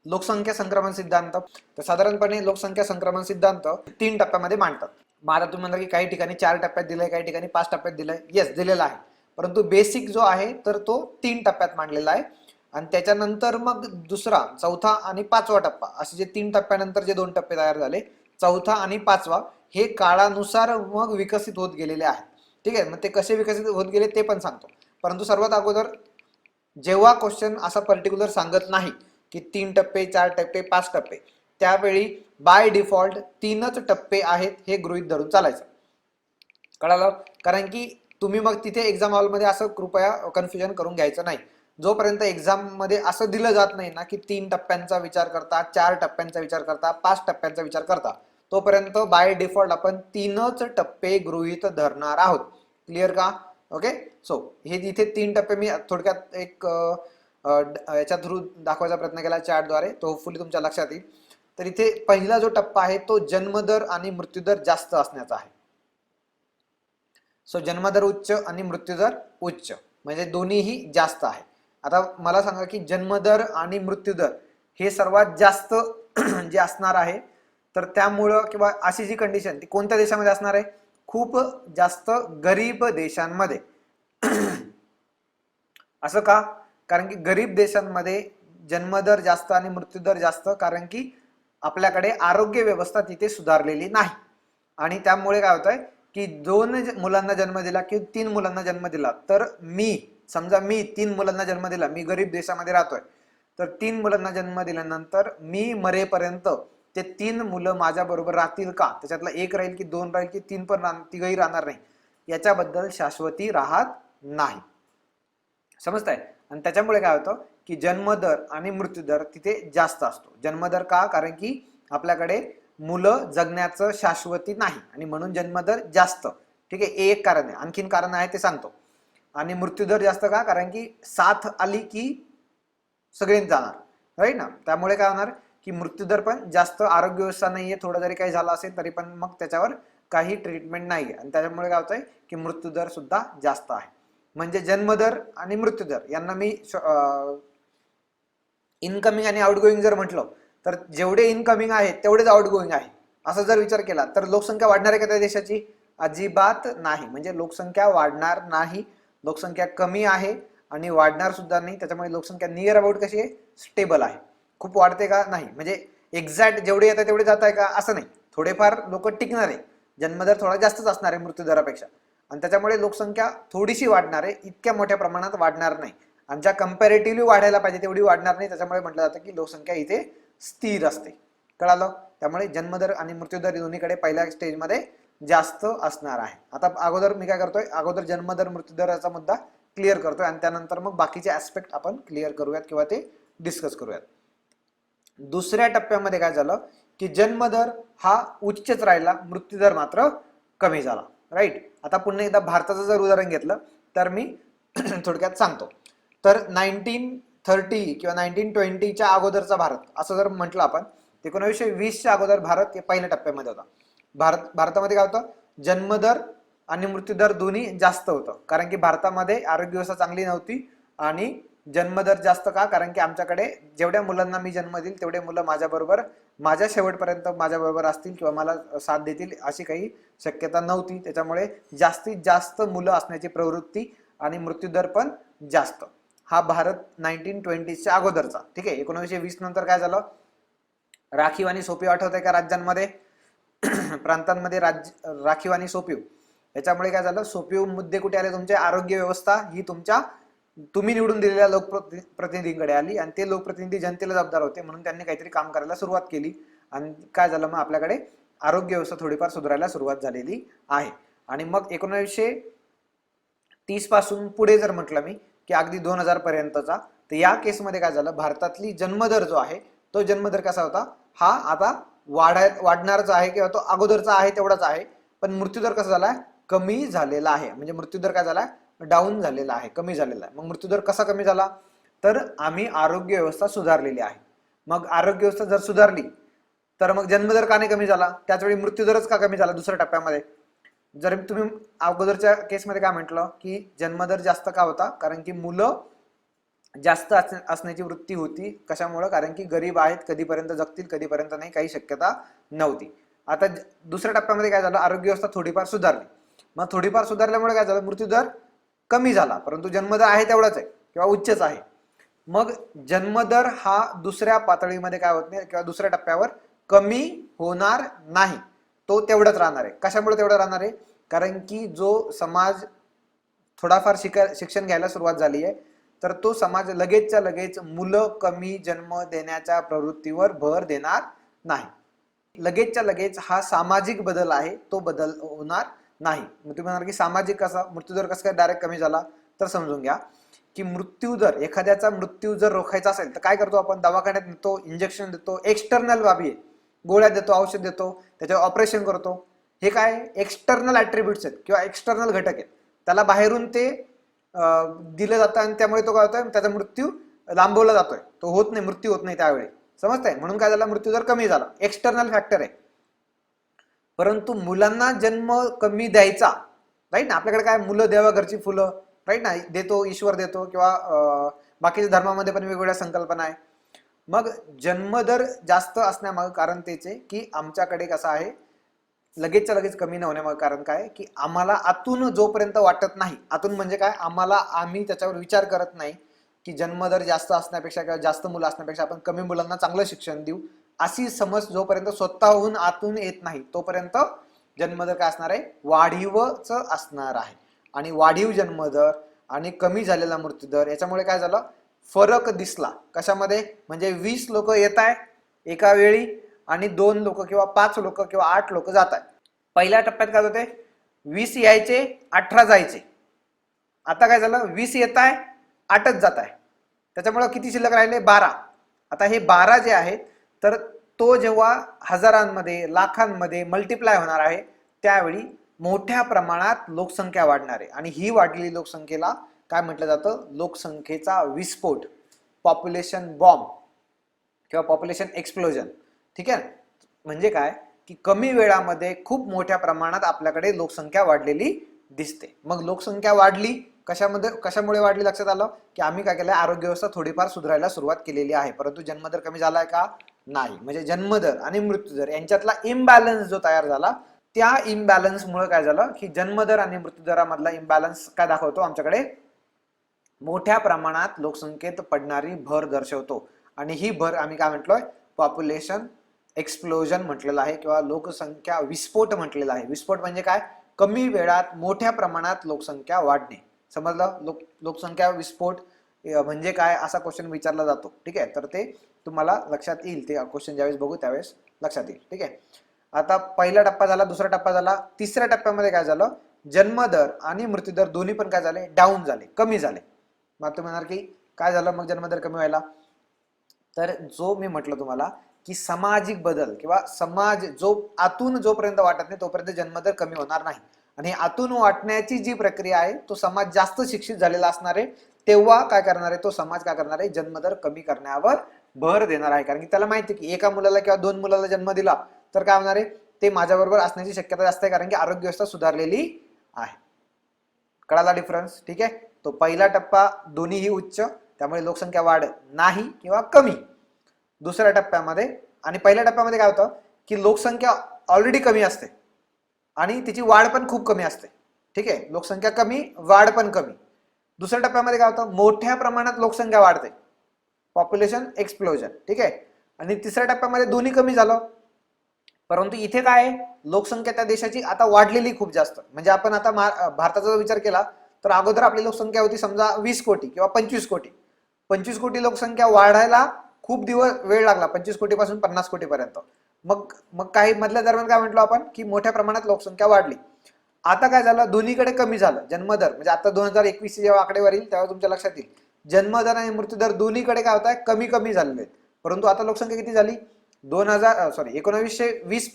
लोकसंख्या संक्रमण सिद्धांत, तर साधारणपणे लोकसंख्या संक्रमण सिद्धांत 3 टप्प्यामध्ये मांडतात. मग आता तुम्ही म्हणता की काही ठिकाणी 4 टप्प्यात दिलंय, काही ठिकाणी 5 टप्प्यात दिलंय. येस, दिलेला आहे, परंतु बेसिक जो आहे तर तो 3 टप्प्यात मांडलेला आहे. आणि त्याच्यानंतर मग दुसरा, चौथा आणि पाचवा टप्पा, असे जे 3 टप्प्यानंतर जे 2 टप्पे तयार झाले, चौथा आणि पाचवा, हे काळानुसार मग विकसित होत गेलेले आहेत. ठीक आहे, मग ते कसे विकसित होत गेले ते पण सांगतो. परंतु सर्वात अगोदर जेव्हा क्वेश्चन असा पर्टिक्युलर सांगत नाही की 3 टप्पे, 4 टप्पे, 5 टप्पे, त्यावेळी बाय डिफॉल्ट 3च टप्पे आहेत हे गृहीत धरून चालायचं. कळालं? कारण की तुम्ही मग तिथे एक्झाम हॉलमध्ये असं कृपया कन्फ्युजन करून घ्यायचं नाही. जोपर्यंत एक्झाम मध्ये असं दिलं जात नाही ना की 3 टप्प्यांचा विचार करता, 4 टप्प्यांचा विचार करता, 5 टप्प्यांचा विचार करता, तोपर्यंत बाय डिफॉल्ट आपण 3च टप्पे गृहीत धरणार आहोत. क्लिअर का? ओके. सो हे इथे 3 टप्पे मी थोडक्यात एक याच्या थ्रू दाखवायचा प्रयत्न केला चार्टद्वारे, तो होपफुली तुमच्या लक्षात येईल. तर इथे पहिला जो टप्पा आहे तो जन्मदर आणि मृत्यूदर जास्त असण्याचा आहे. सो जन्मदर उच्च आणि मृत्यूदर उच्च, म्हणजे दोन्हीही जास्त आहे. आता मला सांगा की जन्मदर आणि मृत्यूदर हे सर्वात जास्त जे असणार आहे, तर त्यामुळं किंवा अशी जी कंडिशन ती कोणत्या देशामध्ये असणार आहे? खूप जास्त गरीब देशांमध्ये. असं का? कारण की गरीब देशांमध्ये जन्मदर जास्त आणि मृत्यूदर जास्त, कारण की आपल्याकडे आरोग्य व्यवस्था तिथे सुधारलेली नाही. आणि त्यामुळे काय होतंय की 2 मुलांना जन्म दिला किंवा 3 मुलांना जन्म दिला, तर समजा मी 3 मुलांना जन्म दिला, मी गरीब देशामध्ये राहतोय, तर 3 मुलांना जन्म दिल्यानंतर मी मरेपर्यंत ते 3 मुलं माझ्या बरोबर राहतील का? त्याच्यातला 1 राहील की 2 राहील की 3 पण तिघही राहणार नाही, याच्याबद्दल शाश्वती राहत नाही. समजताय? आणि त्याच्यामुळे काय होतं की जन्मदर आणि मृत्यूदर तिथे जास्त असतो. जन्मदर का? कारण की आपल्याकडे मुलं जगण्याचं शाश्वती नाही आणि म्हणून जन्मदर जास्त. ठीक आहे, एक कारण आहे, आणखीन कारण आहे ते सांगतो. आणि मृत्यूदर जास्त का? कारण की साथ आली की सगळेच जाणार, राईट ना? त्यामुळे काय होणार की मृत्यूदर पण जास्त. आरोग्य व्यवस्था नाहीये, थोडं जरी काही झालं असेल तरी पण मग त्याच्यावर काही ट्रीटमेंट नाहीये, आणि त्याच्यामुळे काय होतंय की मृत्यूदर सुद्धा जास्त आहे. म्हणजे जन्मदर आणि मृत्यूदर यांना मी इनकमिंग आणि आउटगोईंग जर म्हटलं, तर जेवढे इनकमिंग आहे तेवढेच आउटगोईंग आहे, असं जर विचार केला तर लोकसंख्या वाढणार आहे का त्या देशाची? अजिबात नाही. म्हणजे लोकसंख्या वाढणार नाही, लोकसंख्या कमी आहे आणि वाढणार सुद्धा नाही. त्याच्यामुळे लोकसंख्या नियर अबाउट कशी आहे? स्टेबल आहे. खूप वाढते का? नाही. म्हणजे एक्झॅक्ट जेवढे येतात तेवढे जात आहे का? असं नाही. थोडेफार लोक टिकणार आहे, जन्मदर थोडा जास्तच असणार आहे मृत्यूदरापेक्षा, आणि त्याच्यामुळे लोकसंख्या थोडीशी वाढणार आहे, इतक्या मोठ्या प्रमाणात वाढणार नाही. आणि ज्या कंपॅरेटिव्हली वाढायला पाहिजे तेवढी वाढणार नाही. त्याच्यामुळे म्हटलं जातं की लोकसंख्या इथे स्थिर असते. कळालं? त्यामुळे जन्मदर आणि मृत्यूदर दोन्हीकडे पहिल्या स्टेजमध्ये जास्त असणार आहे. आता अगोदर मी काय करतोय, अगोदर जन्मदर मृत्यूदराचा मुद्दा क्लिअर करतोय आणि त्यानंतर मग बाकीचे ऍस्पेक्ट आपण क्लिअर करूयात किंवा ते डिस्कस करूयात. दुसऱ्या टप्प्यामध्ये काय झालं की जन्मदर हा उच्चच राहिला, मृत्यूदर मात्र कमी झाला. राईट? आता पुन्हा एकदा भारताचं जर उदाहरण घेतलं तर मी थोडक्यात सांगतो. तर 1930 किंवा 1920च्या अगोदरचा भारत असं जर म्हटलं आपण, 1920च्या अगोदर भारत हे पहिल्या टप्प्यामध्ये होता. भारतामध्ये काय होतं? जन्मदर आणि मृत्यूदर दोन्ही जास्त होतं, कारण की भारतामध्ये आरोग्य व्यवस्था चांगली नव्हती. आणि जन्मदर जास्त का? कारण की आमच्याकडे जेवढ्या मुलांना मी जन्म देईल तेवढे मुलं माझ्याबरोबर, माझ्या शेवटपर्यंत माझ्याबरोबर असतील किंवा मला साथ देतील अशी काही शक्यता नव्हती. त्याच्यामुळे जास्तीत जास्त मुलं असण्याची प्रवृत्ती आणि मृत्यूदर पण जास्त. हा भारत 1920च्या अगोदरचा. ठीक आहे. 1920 नंतर काय झालं? राखीव आणि सोपीव आठवत आहे का राज्यांमध्ये? प्रांतांमध्ये राखीव आणि सोपीव, याच्यामुळे काय झालं? सोपीव मुद्दे कुठे आले? तुमचे आरोग्य व्यवस्था ही तुम्ही निवडून दिलेल्या लोकप्रतिनिधींकडे आली, आणि ते लोकप्रतिनिधी जनतेला जबाबदार होते, म्हणून त्यांनी काहीतरी काम करायला सुरुवात केली. आणि काय झालं? मग आपल्याकडे आरोग्य व्यवस्था थोडीफार सुधारायला सुरुवात झालेली आहे. आणि मग 1930 पासून पुढे जर म्हटलं मी की अगदी 2000 पर्यंतचा, तर या केसमध्ये काय झालं? भारतातली जन्मदर जो आहे तो जन्मदर कसा होता? हा आता वाढणारच आहे किंवा तो अगोदरचा आहे तेवढाच आहे, पण मृत्यूदर कसा झालाय? कमी झालेला आहे. म्हणजे मृत्यूदर काय झालाय? डाऊन झालेला आहे, कमी झालेला आहे. मग मृत्यूदर कसा कमी झाला? तर आम्ही आरोग्य व्यवस्था सुधारलेली आहे. मग आरोग्य व्यवस्था जर सुधारली तर मग जन्मदर का नाही कमी झाला? त्याचवेळी मृत्यूदरच का कमी झाला दुसऱ्या टप्प्यामध्ये? जर तुम्ही अगोदरच्या केसमध्ये काय म्हटलं की जन्मदर जास्त का होता? कारण की मुलं जास्त असण्याची वृत्ती होती. कशामुळे? कारण की गरीब आहेत, कधीपर्यंत जगतील कधीपर्यंत नाही, काही शक्यता नव्हती. आता दुसऱ्या टप्प्यामध्ये काय झालं, आरोग्य व्यवस्था थोडीफार सुधारली. मग थोडीफार सुधारल्यामुळे काय झालं, मृत्यूदर कमी झाला, परंतु जन्मदर आहे तेवढाच आहे किंवा उच्चच आहे. मग जन्मदर हा दुसऱ्या पातळीमध्ये काय होत नाही किंवा दुसऱ्या टप्प्यावर कमी होणार नाही, तो तेवढाच राहणार आहे. कशामुळे तेवढं राहणार आहे? कारण की जो समाज थोडाफार शिक्षण घ्यायला सुरुवात झाली आहे, तर तो समाज लगेचच्या लगेच मुलं कमी जन्म देण्याच्या प्रवृत्तीवर भर देणार नाही. लगेचच्या लगेच हा सामाजिक बदल आहे, तो बदल होणार नाही. मग तुम्ही म्हणाल की सामाजिक कसा, मृत्यूदर कसं काय डायरेक्ट कमी झाला? तर समजून घ्या की मृत्यूदर, एखाद्याचा मृत्यू जर रोखायचा असेल तर काय करतो आपण? दवाखान्यात नेतो, इंजेक्शन देतो, एक्सटर्नल बाबी आहे, गोळ्या देतो, औषध देतो, त्याच्यावर ऑपरेशन करतो. हे काय एक्सटर्नल ॲट्रिब्यूट्स आहेत किंवा एक्सटर्नल घटक आहेत. त्याला बाहेरून ते दिलं जातं आणि त्यामुळे तो काय होतोय, त्याचा मृत्यू लांबवला जातोय, तो होत नाही, मृत्यू होत नाही त्यावेळी. समजतंय? म्हणून काय झाला, मृत्यूदर कमी झाला, एक्सटर्नल फॅक्टर आहे. परंतु मुलांना जन्म कमी द्यायचा, राईट ना, आपल्याकडे काय, मुलं देवा घरची फुलं, राईट ना, देतो ईश्वर देतो, किंवा बाकीच्या धर्मामध्ये पण वेगवेगळ्या संकल्पना आहे. मग जन्मदर जास्त असण्यामागे कारण त्याचे की आमच्याकडे कसं आहे, लगेचच्या लगेच कमी न होण्यामागे कारण काय, की आम्हाला आतून जोपर्यंत वाटत नाही, आतून म्हणजे काय, आम्ही त्याच्यावर विचार करत नाही की जन्मदर जास्त असण्यापेक्षा किंवा जास्त मुलं असण्यापेक्षा आपण कमी मुलांना चांगलं शिक्षण देऊ, अशी समज जोपर्यंत स्वतःहून आतून येत नाही तोपर्यंत जन्मदर काय असणार आहे, वाढीवच असणार आहे. आणि वाढीव जन्मदर आणि कमी झालेला मृत्यूदर याच्यामुळे काय झालं, फरक दिसला. कशामध्ये? म्हणजे 20 लोक येत आहे एका वेळी आणि 2 लोक किंवा 5 लोक किंवा 8 लोक जात आहे. पहिल्या टप्प्यात काय होते, 20 यायचे, 18 जायचे. आता काय झालं, 20 येत आहे, 8च जात आहे, त्याच्यामुळे किती शिल्लक राहिले, 12. आता हे 12 जे आहेत, तर तो जेव्हा हजारांमध्ये लाखांमध्ये मल्टिप्लाय होणार आहे त्यावेळी मोठ्या प्रमाणात लोकसंख्या वाढणार आहे. आणि ही वाढलेली लोकसंख्येला काय म्हटलं जातं, लोकसंख्येचा विस्फोट, पॉप्युलेशन बॉम्ब किंवा पॉप्युलेशन एक्सप्लोजन. ठीक आहे? म्हणजे काय की कमी वेळामध्ये खूप मोठ्या प्रमाणात आपल्याकडे लोकसंख्या वाढलेली दिसते. मग लोकसंख्या वाढली, कशामुळे वाढली, लक्षात आलं की आम्ही काय केलंय, आरोग्य व्यवस्था थोडीफार सुधारायला सुरुवात केलेली आहे, परंतु जन्मदर कमी झालाय का? नाही. म्हणजे जन्मदर आणि मृत्यूदर यांच्यातला इम्बॅलन्स जो तयार झाला, त्या इम्बॅलन्समुळे काय झालं की जन्मदर आणि मृत्यूदरामधला इम्बॅलन्स काय दाखवतो, आमच्याकडे मोठ्या प्रमाणात लोकसंख्येत पडणारी भर दर्शवतो. आणि ही भर आम्ही काय म्हटलोय, पॉप्युलेशन एक्सप्लोजन म्हटलेलं आहे किंवा लोकसंख्या विस्फोट म्हटलेला आहे. विस्फोट म्हणजे काय, कमी वेळात मोठ्या प्रमाणात लोकसंख्या वाढणे. समजलं? लोकसंख्या विस्फोट म्हणजे काय, असा क्वेश्चन विचारला जातो. ठीक आहे, तर ते तुम्हाला लक्षात येईल, ते क्वेश्चन ज्यावेळेस बघू त्यावेळेस लक्षात येईल. ठीक आहे, आता पहिला टप्पा झाला, दुसरा टप्पा झाला, तिसऱ्या टप्प्यामध्ये काय झालं, जन्मदर आणि मृत्यूदर दोन्ही पण काय झाले, डाऊन झाले, कमी झाले. मग तुम्ही म्हणाल की काय झालं मग जन्मदर कमी व्हायला? तर जो मी म्हटलं तुम्हाला की सामाजिक बदल किंवा समाज जो आतून जोपर्यंत वाटत नाही तोपर्यंत जन्मदर कमी होणार नाही. आणि आतून वाटण्याची जी प्रक्रिया आहे, तो समाज जास्त शिक्षित झालेला असणार आहे, तेव्हा काय करणार आहे, तो समाज काय करणार आहे, जन्मदर कमी करण्यावर भर देणार आहे. कारण की त्याला माहिती की एका मुलाला किंवा 2 मुलाला जन्म दिला तर काय होणार आहे, ते माझ्याबरोबर असण्याची शक्यता जास्त आहे, कारण की आरोग्य व्यवस्था सुधारलेली आहे. कळाला डिफरन्स? ठीक आहे, तो पहिला टप्पा दोन्हीही उच्च, त्यामुळे लोकसंख्या वाढ नाही किंवा कमी. दुसऱ्या टप्प्यामध्ये आणि पहिल्या टप्प्यामध्ये काय होतं की लोकसंख्या ऑलरेडी कमी असते आणि तिची वाढ पण खूप कमी असते. ठीक आहे, लोकसंख्या कमी, वाढ पण कमी. दुसऱ्या टप्प्यामध्ये काय होतं, मोठ्या प्रमाणात लोकसंख्या वाढते, पॉप्युलेशन एक्सप्लोजन. ठीक आहे, आणि तिसऱ्या टप्प्यामध्ये दोन्ही कमी झालं, परंतु इथे काय आहे, लोकसंख्या त्या देशाची आता वाढलेली खूप जास्त. म्हणजे आपण आता भारताचा विचार केला तर अगोदर आपली लोकसंख्या होती समजा 20 कोटी किंवा 25 कोटी. 25 कोटी लोकसंख्या वाढायला खूप दिवस वेळ लागला, 25 कोटी पासून 50 कोटी पर्यंत. मग मग काही मधल्या दरम्यान काय म्हटलं आपण की मोठ्या प्रमाणात लोकसंख्या वाढली. आता काय झालं, दोन्हीकडे कमी झालं जन्मदर. म्हणजे आता 2021 जेव्हा आकडेवारी येईल तेव्हा तुमच्या लक्षात येईल, जन्मदर आणि मृत्यूदर दोन्हीकडे काय होत आहे, कमी कमी झालेले आहेत. परंतु आता लोकसंख्या किती झाली, 1920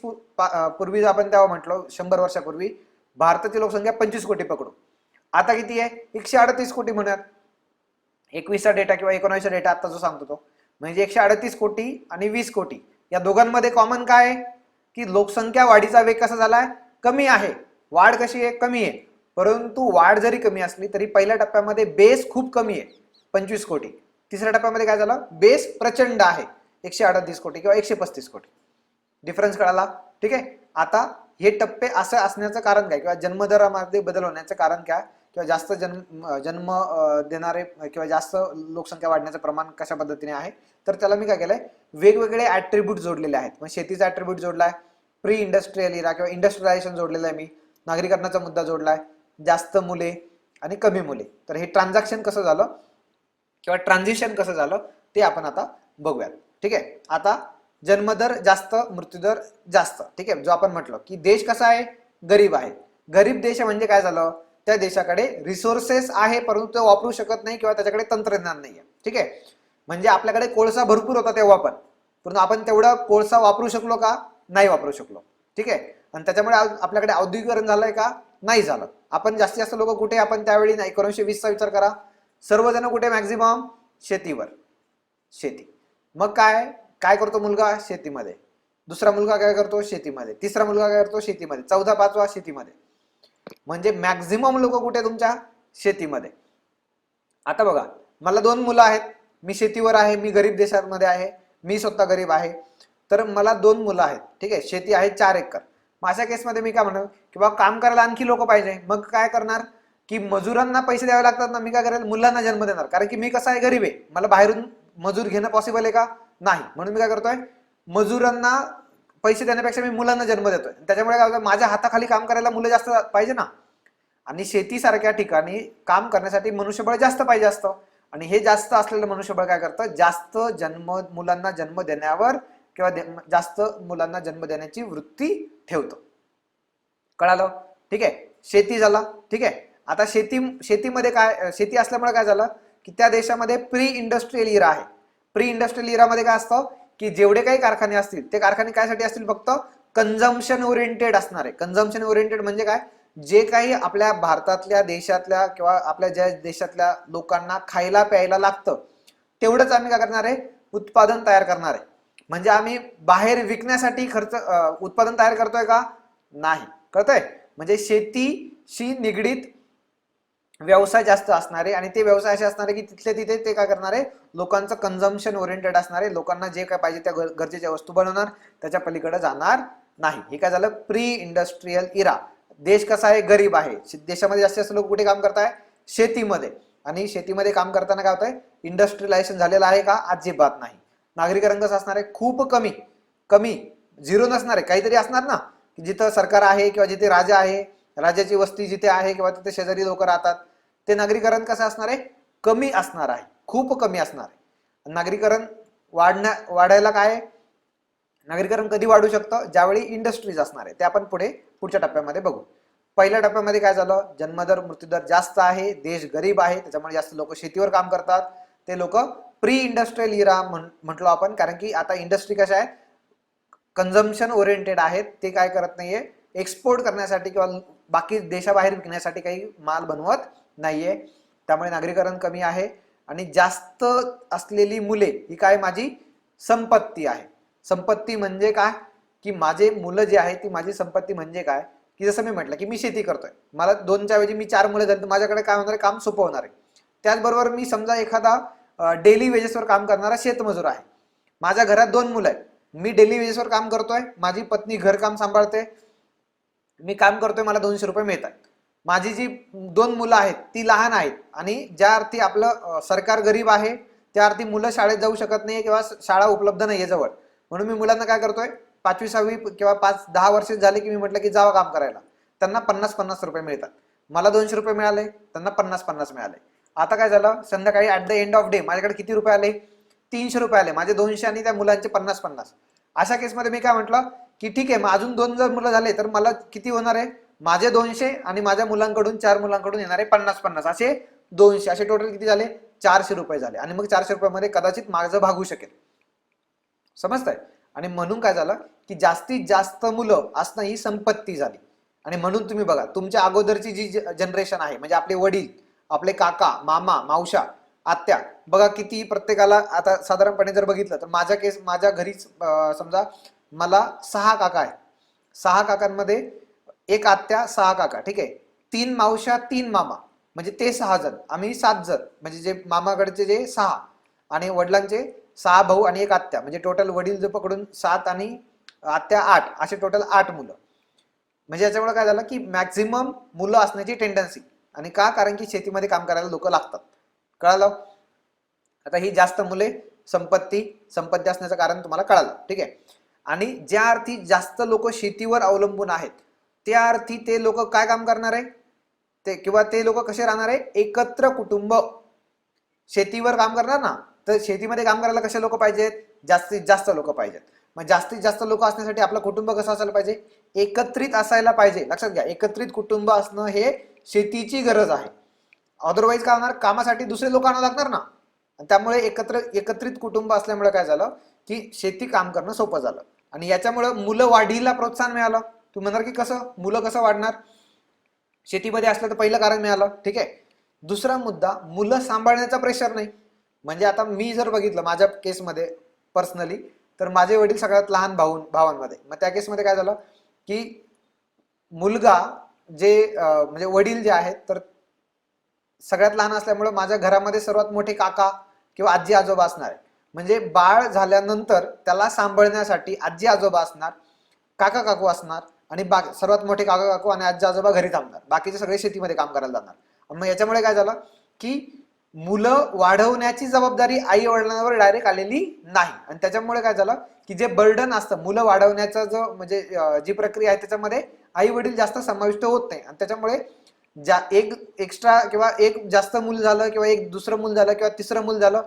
पूर्वी आपण तेव्हा म्हटलो 100 वर्षापूर्वी भारताची लोकसंख्या 25 कोटी पकडू. आता किती आहे, 138 कोटी म्हणूयात. 21चा डेटा किंवा 19चा डेटा आता जो सांगतो तो, म्हणजे 138 कोटी आणि 20 कोटी या दोघांमध्ये कॉमन काय आहे की लोकसंख्या वाढीचा वेग कसा झालाय, कमी आहे. वाढ कशी आहे, कमी आहे. परंतु वाढ जरी कमी असली तरी पहिल्या टप्प्यामध्ये बेस खूप कमी आहे, 25 कोटी. तिसऱ्या टप्प्यामध्ये काय झालं, बेस प्रचंड आहे 138 कोटी किंवा 135 कोटी. डिफरन्स कळाला? ठीक आहे. आता हे टप्पे असं असण्याचं कारण काय, किंवा जन्मदरामध्ये बदल होण्याचं कारण काय, किंवा जास्त जन्म देणारे किंवा जास्त लोकसंख्या वाढण्याचं प्रमाण कशा पद्धतीने आहे, तर त्याला मी काय केलंय, वेगवेगळे ऍट्रिब्यूट जोडलेले आहेत. मग शेतीचा ऍट्रिब्यूट जोडलाय, प्री इंडस्ट्रियल इरा किंवा इंडस्ट्रियलायझेशन जोडलेलं आहे मी, नागरीकरणाचा मुद्दा जोडलाय, जास्त मुले आणि कमी मुले. तर हे ट्रान्झॅक्शन कसं झालं किंवा ट्रान्झिशन कसं झालं ते आपण आता बघूयात. ठीक आहे. आता जन्मदर जास्त, मृत्यूदर जास्त. ठीक आहे. जो आपण म्हटलं की देश कसा आहे, गरीब आहे. गरीब देश म्हणजे काय झालं, त्या देशाकडे रिसोर्सेस आहे परंतु ते वापरू शकत नाही किंवा त्याच्याकडे तंत्रज्ञान नाही आहे. ठीक आहे. म्हणजे आपल्याकडे कोळसा भरपूर होता तेव्हा पण, परंतु आपण तेवढा कोळसा वापरू शकलो का, नाही वापरू शकलो. ठीक आहे. आणि त्याच्यामुळे आपल्याकडे औद्योगिकरण झालंय का, नाही झालं. आपण जास्तीत जास्त लोक कुठे, आपण त्यावेळी 1920 चा विचार करा, सर्वजण कुठे, मॅक्झिमम शेतीवर. शेती. मग काय काय करतो मुलगा, शेतीमध्ये. दुसरा मुलगा काय करतो, शेतीमध्ये. तिसरा मुलगा काय करतो, शेतीमध्ये. चौथा पाचवा शेतीमध्ये. म्हणजे मॅक्झिमम लोक कुठे, तुमच्या शेतीमध्ये. आता बघा, मला 2 मुलं आहेत, मी शेतीवर आहे, मी गरीब देशामध्ये आहे, मी स्वतः गरीब आहे, तर मला 2 मुलं आहेत. ठीक आहे. शेती आहे 4 एकर. मग अशा केसमध्ये मी काय म्हणू की बाबा काम करायला आणखी लोक पाहिजे. मग काय करणार की मजुरांना पैसे द्यावे लागतात ना, मी काय करेल, मुलांना जन्म देणार. कारण की मी कसं आहे, गरीब आहे, मला बाहेरून मजूर घेणं पॉसिबल आहे का, नाही. म्हणून मी काय करतोय, मजुरांना पैसे देण्यापेक्षा मी मुलांना जन्म देतोय. त्याच्यामुळे काय होतं, माझ्या हाताखाली काम करायला मुलं जास्त पाहिजे ना. आणि शेतीसारख्या ठिकाणी काम करण्यासाठी मनुष्यबळ जास्त पाहिजे असतं. आणि हे जास्त असलेलं मनुष्यबळ काय करतं, जास्त मुलांना जन्म देण्यावर किंवा जास्त मुलांना जन्म देण्याची वृत्ती ठेवतो. कळालं? ठीक आहे. शेती झाला. ठीक आहे. आता शेतीमध्ये काय, शेती असल्यामुळे काय झालं की त्या देशामध्ये प्री इंडस्ट्रियल इरा आहे. प्री इंडस्ट्रियल इरामध्ये काय असतं की जेवढे काही कारखाने असतील ते कारखाने कायसाठी असतील, फक्त कन्झम्पशन ओरिएंटेड असणार आहे. कन्झम्पशन ओरिएंटेड म्हणजे काय, जे काही आपल्या भारतातल्या, देशातल्या किंवा आपल्या ज्या देशातल्या लोकांना खायला प्यायला लागतं तेवढंच आम्ही काय करणार आहे, उत्पादन तयार करणार आहे. म्हणजे आम्ही बाहेर विकण्यासाठी उत्पादन तयार करतोय का, नाही. कळतंय? म्हणजे शेतीशी निगडीत व्यवसाय जास्त असणारे, आणि ते व्यवसाय असे असणारे की तिथले तिथे ते काय करणारे, लोकांचं कन्झम्पशन ओरिएंटेड असणारे, लोकांना जे काय पाहिजे त्या गरजेच्या वस्तू बनवणार, त्याच्या पलीकडे जाणार नाही. हे काय झालं, प्री इंडस्ट्रियल इरा. देश कसा आहे, गरीब आहे. देशामध्ये जास्तीत जास्त लोक कुठे काम करताय, शेतीमध्ये. आणि शेतीमध्ये काम करताना काय होतंय, इंडस्ट्रियलायझेशन झालेलं आहे का, अजिबात नाही. नागरीकरण कसं असणार आहे, खूप कमी. कमी, झिरो नसणार आहे, काहीतरी असणार ना, जिथं सरकार आहे किंवा जिथे राजा आहे, राजाची वस्ती जिथे आहे किंवा तिथे शेजारी लोक राहतात, ते नागरीकरण कसं असणार आहे, कमी असणार आहे, खूप कमी असणार आहे. नागरीकरण वाढायला काय, नागरीकरण कधी वाढू शकतं, ज्यावेळी इंडस्ट्रीज असणार आहे. ते आपण पुढच्या टप्प्यामध्ये बघू. पहिल्या टप्प्यामध्ये काय झालं, जन्मदर मृत्यूदर जास्त आहे, देश गरीब आहे, त्याच्यामुळे जास्त लोक शेतीवर काम करतात. ते लोक प्री इंडस्ट्रियल इरा म्हटलो आपण, कारण की आता इंडस्ट्री कशा आहे, कन्झम्पशन ओरिएंटेड आहेत. ते काय करत नाहीये, एक्सपोर्ट करण्यासाठी किंवा बाकी देशाबाहेर विकण्यासाठी काही माल बनवत नाहीये. त्यामुळे नागरीकरण कमी आहे. आणि जास्त असलेली मुले ही काय, माझी संपत्ती आहे. संपत्ती म्हणजे काय की माझे मुलं जे आहे ती माझी संपत्ती. म्हणजे काय की जसं मी म्हटलं की मी शेती करतोय, मला 2च्या ऐवजी मी 4 मुलं झाली तर माझ्याकडे काय होणार आहे, काम सोपं होणार आहे. त्याचबरोबर मी समजा एखादा डेली वेजेसवर काम करणारा शेतमजूर आहे, माझ्या घरात 2 मुलं आहेत, मी डेली वेजेसवर काम करतोय, माझी पत्नी घरकाम सांभाळते, मी काम करतोय, मला 200 रुपये मिळतात. माझी जी 2 मुलं आहेत ती लहान आहेत, आणि ज्या अर्थी आपलं सरकार गरीब आहे त्या अर्थी मुलं शाळेत जाऊ शकत नाही किंवा शाळा उपलब्ध नाहीये जवळ. म्हणून मी मुलांना काय करतोय, 5वी 6वी किंवा 5-10 वर्ष झाले की मी म्हटलं की जावा काम करायला, त्यांना 50-50 रुपये मिळतात. मला 200 रुपये मिळाले, त्यांना 50-50 मिळाले. आता काय झालं, संध्याकाळी at the end of day माझ्याकडे किती रुपये आले, 300 रुपये आले. माझे 200 आणि त्या मुलांचे 50-50. अशा केसमध्ये मी काय म्हटलं की ठीक आहे, मग अजून 2 जर मुलं झाले तर मला किती होणार आहे, माझे 200 आणि माझ्या मुलांकडून 4 मुलांकडून येणारे 50-50, असे 200, असे टोटल किती झाले, 400 रुपये झाले. आणि मग 400 रुपयामध्ये कदाचित माझं भागू शकेल. समजतंय? आणि म्हणून काय झालं की जास्तीत जास्त मुलं असणं ही संपत्ती झाली. आणि म्हणून तुम्ही बघा, तुमच्या अगोदरची जी जनरेशन आहे, म्हणजे आपले वडील, आपले काका, मामा, मावशा, आत्या, बघा किती प्रत्येकाला, आता साधारणपणे जर बघितलं तर माझ्या घरीच समजा मला 6 काका आहेत. 6 काकांमध्ये 1 आत्या, 6 काका. ठीक आहे. 3 मावशा, 3 मामा, म्हणजे ते 6 जण, आम्ही 7 जण, म्हणजे जे मामाकडचे जे 6, आणि वडिलांचे 6 भाऊ आणि 1 आत्या, म्हणजे टोटल वडील जो पकडून 7 आणि आत्या 8, असे टोटल 8 मुलं. म्हणजे याच्यामुळे काय झालं की मॅक्झिमम मुलं असण्याची टेंडन्सी. आणि का? कारण की शेतीमध्ये काम करायला लोक लागतात. कळालं? आता ही जास्त मुले संपत्ती असण्याचं कारण तुम्हाला कळालं. ठीक आहे. आणि ज्या अर्थी जास्त लोक शेतीवर अवलंबून आहेत त्या अर्थी ते लोक काय काम करणार आहे ते लोक कसे राहणार आहे? एकत्र कुटुंब. शेतीवर काम करणार ना, तर शेतीमध्ये काम करायला कसे लोक पाहिजेत? जास्तीत जास्त लोक पाहिजेत. मग जास्तीत जास्त लोक असण्यासाठी आपलं कुटुंब कसं असायला पाहिजे? एकत्रित असायला पाहिजे. लक्षात घ्या, एकत्रित कुटुंब असणं हे शेतीची गरज आहे. अदरवाईज काय होणार? कामासाठी दुसरे लोक आणावं लागणार ना. त्यामुळे एकत्रित कुटुंब असल्यामुळे काय झालं की शेती काम करणं सोपं झालं. आणि याच्यामुळे मुलं वाढीला प्रोत्साहन मिळालं. तुम्ही म्हणणार की कसं? मुलं कसं वाढणार? शेतीमध्ये असलं तर पहिलं कारण मिळालं. ठीक आहे. दुसरा मुद्दा, मुलं सांभाळण्याचा प्रेशर नाही. म्हणजे आता मी जर बघितलं माझ्या केसमध्ये पर्सनली, तर माझे वडील सगळ्यात लहान भावांमध्ये. मग त्या केसमध्ये काय झालं की मुलगा जे म्हणजे वडील जे आहेत तर सगळ्यात लहान असल्यामुळे माझ्या घरामध्ये सर्वात मोठे काका किंवा आजी आजोबा असणार आहे. म्हणजे बाळ झाल्यानंतर त्याला सांभाळण्यासाठी आजी आजोबा असणार, काका काकू असणार आणि सर्वात मोठे काका काकू आणि आजी आजोबा घरी थांबणार. बाकीचे सगळे शेतीमध्ये काम करायला जाणार. मग याच्यामुळे काय झालं की मुलं वाढवण्याची जबाबदारी आई वडिलांवर डायरेक्ट आलेली नाही. आणि त्याच्यामुळे काय झालं की जे बर्डन असतं मुलं वाढवण्याचं जो म्हणजे जी प्रक्रिया आहे त्याच्यामध्ये आई वडील जास्त समाविष्ट होत नाही. आणि त्याच्यामुळे एक एक्स्ट्रा किंवा एक जास्त मूल झालं किंवा एक दुसरं मूल झालं किंवा तिसरं मूल झालं,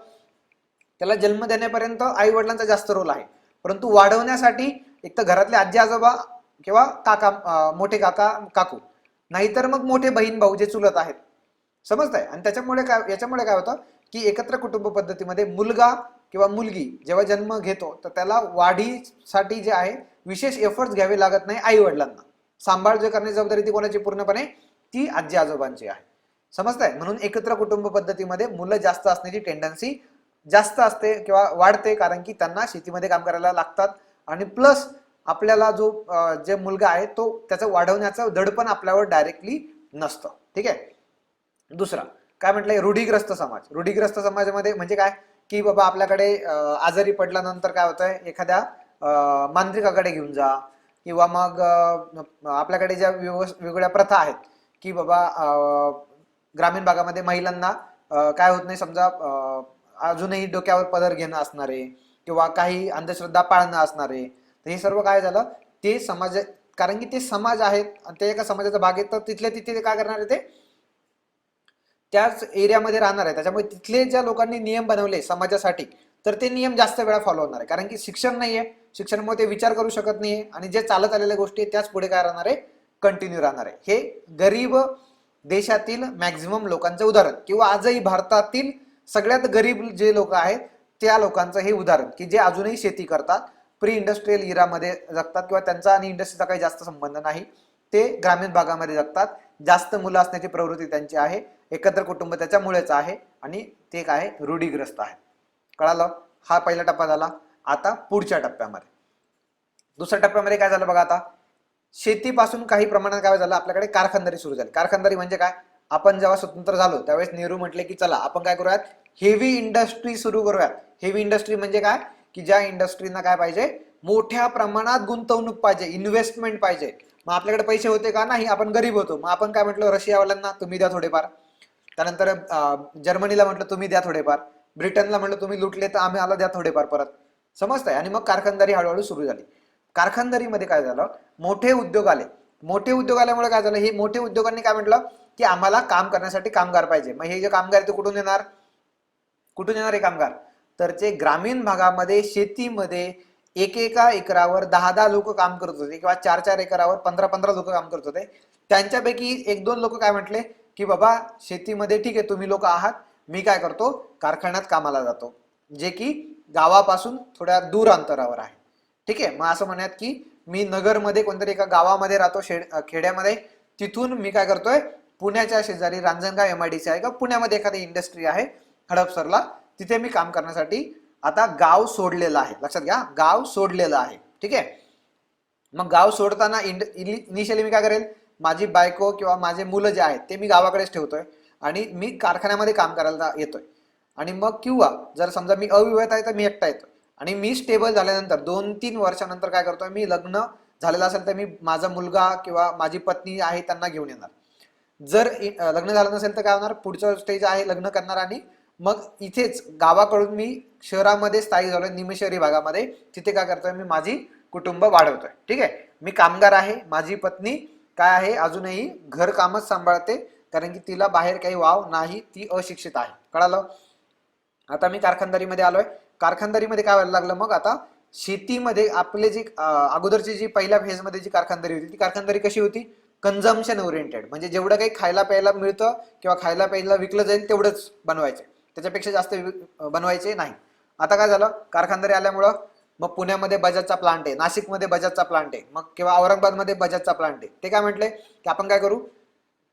त्याला जन्म देण्यापर्यंत आई वडिलांचा जास्त रोल आहे. परंतु वाढवण्यासाठी एक तर घरातले आजी आजोबा किंवा काका, मोठे काका काकू, नाहीतर मग मोठे बहीण भाऊ जे चुलत आहेत. समजताय? आणि याच्यामुळे काय होतं की एकत्र कुटुंब पद्धतीमध्ये मुलगा किंवा मुलगी जेव्हा जन्म घेतो तर त्याला वाढीसाठी जे आहे विशेष एफर्ट्स घ्यावे लागत नाही आई वडिलांना. सांभाळ जे करण्याची जबाबदारी ती कोणाची? पूर्णपणे ती आजी आजोबांची आहे. समजताय? म्हणून एकत्र कुटुंब पद्धतीमध्ये मुलं जास्त असण्याची टेंडन्सी जास्त असते किंवा वाढते, कारण की त्यांना शेतीमध्ये काम करायला लागतात. आणि प्लस आपल्याला जो जे मुलगा आहे तो त्याचं वाढवण्याचं दडपण आपल्यावर डायरेक्टली नसतं. ठीक आहे. दुसरा काय म्हटलंय? रूढीग्रस्त समाज. रूढीग्रस्त समाजामध्ये म्हणजे काय की बाबा आपल्याकडे आजारी पडल्यानंतर काय होतंय, एखाद्या मांत्रिकाकडे घेऊन जा, किंवा मग आपल्याकडे ज्या वेगवेगळ्या प्रथा आहेत की बाबा ग्रामीण भागामध्ये महिलांना काय होत नाही, समजा अजूनही डोक्यावर पदर घेणं असणारे किंवा काही अंधश्रद्धा पाळणं असणारे. तर हे सर्व काय झालं ते समाज, कारण की ते समाज आहेत आणि ते एका समाजाचा भाग आहेत, तर तिथल्या तिथे काय करणार आहे ते त्याच एरियामध्ये राहणार आहे. त्याच्यामुळे तिथले ज्या लोकांनी नियम बनवले समाजासाठी तर ते नियम जास्त वेळा फॉलो होणार आहे, कारण की शिक्षण नाहीये. शिक्षणामुळे ते विचार करू शकत नाहीये आणि जे चालत आलेल्या गोष्टी आहेत त्याच पुढे काय राहणार आहे? कंटिन्यू राहणार आहे. हे गरीब देशातील मॅक्झिमम लोकांचं उदाहरण, किंवा आजही भारतातील सगळ्यात गरीब जे लोक आहेत त्या लोकांचं हे उदाहरण, की जे अजूनही शेती करतात, प्री इंडस्ट्रियल इरामध्ये जगतात किंवा त्यांचा आणि इंडस्ट्रीचा काही जास्त संबंध नाही. ते ग्रामीण भागामध्ये जगतात. जास्त मुलं असण्याची प्रवृत्ती त्यांची आहे. एकत्र कुटुंब त्याच्यामुळेच आहे आणि ते काय रूढीग्रस्त आहे. कळालं? हा पहिला टप्पा झाला. आता पुढच्या टप्प्यामध्ये, दुसऱ्या टप्प्यामध्ये काय झालं बघा. आता शेतीपासून काही प्रमाणात काय झालं, आपल्याकडे कारखानदारी सुरू झाली. कारखानदारी म्हणजे काय? आपण जेव्हा स्वतंत्र झालो त्यावेळेस नेहरू म्हटले की चला आपण काय करूयात, हेवी इंडस्ट्री सुरू करूयात. हेवी इंडस्ट्री म्हणजे काय की ज्या इंडस्ट्रीना काय पाहिजे, मोठ्या प्रमाणात गुंतवणूक पाहिजे, इन्व्हेस्टमेंट पाहिजे. मग आपल्याकडे पैसे होते का? नाही, आपण गरीब होतो. मग आपण काय म्हटलं, रशियावाल्यांना तुम्ही द्या थोडेफार. त्यानंतर जर्मनीला म्हटलं तुम्ही द्या थोडेफार. ब्रिटनला म्हटलं तुम्ही लुटले तर आम्ही आला द्या थोडेफार परत. समजतंय? आणि मग कारखानदारी हळूहळू सुरू झाली. कारखानदारीमध्ये काय झालं, मोठे उद्योग आले. मोठे उद्योग आल्यामुळे काय झालं, हे मोठे उद्योगांनी काय म्हटलं की आम्हाला काम करण्यासाठी कामगार पाहिजे. मग हे जे कामगार ते कुठून येणार? कुठून येणार हे कामगार? तर ते ग्रामीण भागामध्ये शेतीमध्ये एका एकरावर 10 लोक काम करत होते किंवा 4 एकरावर 15 लोक काम करत होते. त्यांच्यापैकी 1-2 लोक काय म्हटले की बाबा शेतीमध्ये ठीक आहे तुम्ही लोक आहात, मी काय करतो कारखान्यात कामाला जातो, जे की गावापासून थोड्या दूर अंतरावर आहे. ठीक आहे. मग असं म्हणूयात की मी नगरमध्ये कोणतरी एका गावामध्ये राहतो, खेड्यामध्ये, तिथून मी काय करतोय पुण्याच्या शेजारी रांजणगाव MIDC आहे का, पुण्यामध्ये एखादी इंडस्ट्री आहे हडपसरला, तिथे मी काम करण्यासाठी आता गाव सोडलेलं आहे. लक्षात घ्या, गाव सोडलेलं आहे. ठीक आहे. मग गाव सोडताना इनिशियली मी काय करेल, माझी बायको किंवा माझे मुलं जे आहेत ते मी गावाकडेच ठेवतोय आणि मी कारखान्यामध्ये काम करायला येतोय. आणि मग किंवा जर समजा मी अविवाहित आहे तर मी एकटा येतो आणि मी स्टेबल झाल्यानंतर 2-3 वर्षानंतर काय करतोय, मी लग्न झालेलं असेल तर मी माझा मुलगा किंवा माझी पत्नी आहे त्यांना घेऊन येणार. जर लग्न झालं नसेल तर काय होणार, पुढचं स्टेज आहे लग्न करणार आणि मग इथेच गावाकडून मी शहरामध्ये स्थायिक झालोय, निमशहरी भागामध्ये. तिथे काय करतोय, मी माझी कुटुंब वाढवतोय. ठीक आहे, मी कामगार आहे, माझी पत्नी काय आहे अजूनही घर कामच सांभाळते कारण की तिला बाहेर काही वाव नाही, ती अशिक्षित आहे. कळालं. आता मी कारखानदारीमध्ये आलोय. कारखानदारीमध्ये काय व्हायला लागलं, मग आता शेतीमध्ये आपले जी अगोदरची जी पहिल्या फेजमध्ये जी कारखानदारी होती ती कारखानदारी कशी होती, कन्झम्पशन ओरिएंटेड. म्हणजे जेवढं काही खायला प्यायला मिळतं किंवा खायला प्यायला विकलं जाईल तेवढंच बनवायचे, त्याच्यापेक्षा जास्त बनवायचे नाही. आता काय झालं, कारखानदारी आल्यामुळं मग पुण्यामध्ये बजाजचा प्लांट आहे, नाशिकमध्ये बजाजचा प्लांट आहे, मग किंवा औरंगाबादमध्ये बजाजचा प्लांट आहे. ते काय म्हटले की आपण काय करू,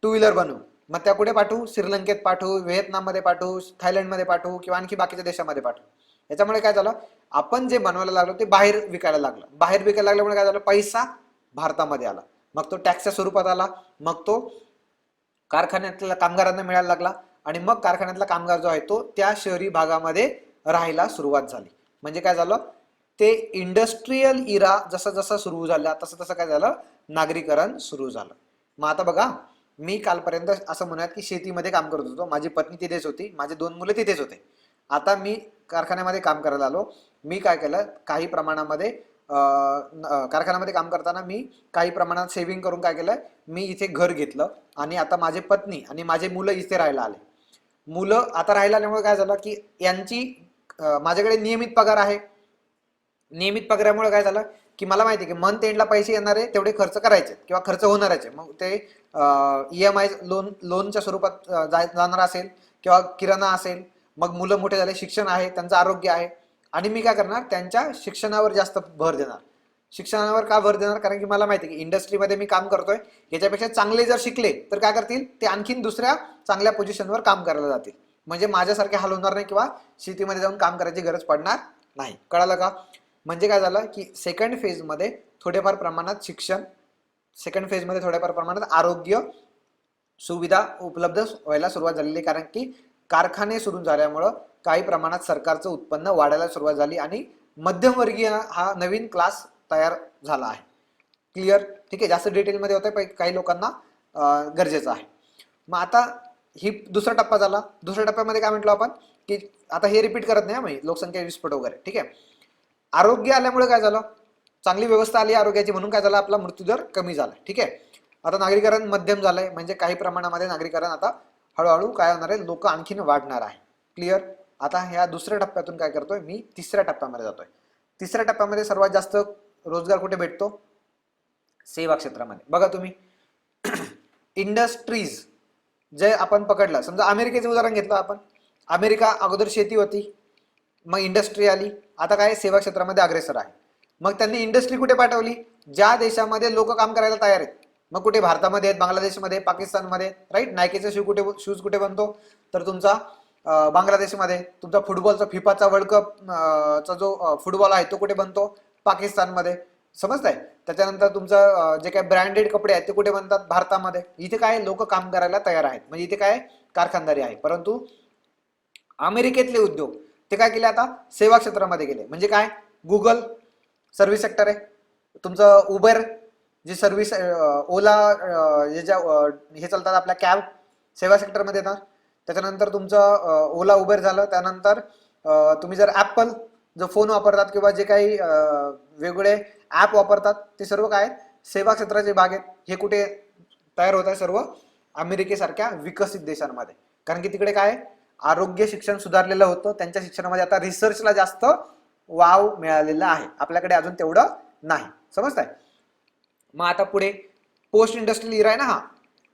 टू व्हीलर बनवू. मग त्या कुठे पाठवू, श्रीलंकेत पाठवू, व्हिएतनाममध्ये पाठवू, थायलंडमध्ये पाठवू किंवा आणखी बाकीच्या देशामध्ये पाठवू. याच्यामुळे काय झालं, आपण जे बनवायला लागलो ते बाहेर विकायला लागलं. बाहेर विकायला लागल्यामुळे काय झालं, पैसा भारतामध्ये आला, मग तो टॅक्सच्या स्वरूपात आला, मग तो कारखान्यातल्या कामगारांना मिळायला लागला आणि मग कारखान्यातला कामगार जो आहे तो त्या शहरी भागामध्ये राहायला सुरुवात झाली. म्हणजे काय झालं, ते इंडस्ट्रियल इरा जसं जसं सुरू झाला तसं तसं काय झालं, नागरीकरण सुरू झालं. मग आता बघा, मी कालपर्यंत असं म्हणूयात की शेतीमध्ये काम करत होतो, माझी पत्नी तिथेच होती, माझे 2 मुलं तिथेच होते. आता मी कारखान्यामध्ये काम करायला आलो. मी काय केलं, काही प्रमाणामध्ये कारखान्यामध्ये काम करताना मी काही प्रमाणात सेव्हिंग करून काय केलं, मी इथे घर घेतलं आणि आता माझे पत्नी आणि माझे मुलं इथे राहायला आले. मुलं आता राहायला आल्यामुळे काय झालं की यांची माझ्याकडे नियमित पगार आहे. नियमित पगारामुळे काय झालं की मला माहिती आहे की मंथ एंडला पैसे येणार आहे तेवढे खर्च करायचे किंवा खर्च होणारच आहे. मग ते EMI लोनच्या स्वरूपात जाणार असेल किंवा किराणा असेल, मग मुलं मोठे झाले, शिक्षण आहे, त्यांचं आरोग्य आहे आणि मी काय करणार, त्यांच्या शिक्षणावर जास्त भर देणार. शिक्षणावर का भर देणार, कारण की मला माहिती आहे की इंडस्ट्रीमध्ये मी काम करतोय, याच्यापेक्षा चांगले जर शिकले तर काय करतील, ते आणखीन दुसऱ्या चांगल्या पोझिशनवर काम करायला जातील. म्हणजे माझ्यासारखे हाल होणार नाही किंवा शेतीमध्ये जाऊन काम करायची गरज पडणार नाही. कळालं का. म्हणजे काय झालं की सेकंड फेजमध्ये थोडेफार प्रमाणात शिक्षण, सेकंड फेजमध्ये थोड्याफार प्रमाणात आरोग्य सुविधा उपलब्ध व्हायला सुरुवात झालेली, कारण की कारखाने सुरू झाल्यामुळं काही प्रमाणात सरकारचं उत्पन्न वाढायला सुरुवात झाली आणि मध्यमवर्गीय हा नवीन क्लास तयार झाला आहे. क्लिअर. ठीक आहे, जास्त डिटेलमध्ये होतं, पण काही लोकांना गरजेचं आहे. मग आता ही दुसरा टप्पा झाला. दुसऱ्या टप्प्यामध्ये काय म्हटलं आपण की आता हे रिपीट करत नाही आम्ही, लोकसंख्या विस्फोट वगैरे. ठीक आहे, आरोग्य आल्यामुळे काय झालं, चांगली व्यवस्था आली आरोग्याची, म्हणून काय झालं, आपला मृत्यूदर कमी झाला. ठीक आहे, आता नागरीकरण मध्यम झालंय, म्हणजे काही प्रमाणामध्ये नागरीकरण आता हळूहळू काय होणार आहे, लोक आणखीन वाढणार आहे. क्लिअर. आता ह्या दुसऱ्या टप्प्यातून काय करतोय, मी तिसऱ्या टप्प्यामध्ये जातोय. तिसऱ्या टप्प्यामध्ये सर्वात जास्त रोजगार कुठे भेटतो, सेवा क्षेत्रामध्ये. बघा तुम्ही इंडस्ट्रीज जे आपण पकडलं, समजा अमेरिकेचं उदाहरण घेतलं आपण. अमेरिका अगोदर शेती होती, मग इंडस्ट्री आली, आता काय सेवा क्षेत्रामध्ये अग्रेसर आहे. मग त्यांनी इंडस्ट्री कुठे पाठवली, ज्या देशामध्ये लोक काम करायला तयार आहेत. मग कुठे, भारतामध्ये आहेत, बांगलादेशमध्ये, पाकिस्तानमध्ये. राईट. नायकीचा शूज कुठे बनतो, तर तुमचा बांगलादेशमध्ये. तुमचा फुटबॉलचा फिफाचा वर्ल्ड कप चा जो फुटबॉल आहे तो कुठे बनतो, पाकिस्तानमध्ये. समजताय. त्याच्यानंतर तुमचं जे काय ब्रँडेड कपडे आहेत ते कुठे बनतात, भारतामध्ये. इथे काय लोक काम करायला तयार आहेत, म्हणजे इथे काय कारखानदारी आहे. परंतु अमेरिकेतले उद्योग ते काय केले, आता सेवा क्षेत्रामध्ये गेले. म्हणजे काय, गुगल सर्व्हिस सेक्टर आहे, तुमचं उबर जी सर्व्हिस, ओला हे ज्या हे चालतात आपल्या कॅब, सेवा सेक्टरमध्ये येणार. त्याच्यानंतर तुमचं ओला उबर झालं. त्यानंतर तुम्ही जर ॲपल जो फोन वापरतात किंवा जे काही वेगवेगळे ॲप वापरतात ते सर्व काय सेवा क्षेत्राचे भाग आहेत. हे कुठे तयार होत आहे, सर्व अमेरिकेसारख्या विकसित देशांमध्ये. कारण की तिकडे काय आरोग्य शिक्षण सुधारलेलं होतं, त्यांच्या शिक्षणामध्ये आता रिसर्चला जास्त वाव मिळालेला आहे, आपल्याकडे अजून तेवढं नाही. समजताय. मग आता पुढे पोस्ट इंडस्ट्रियल इरा आहे ना हा.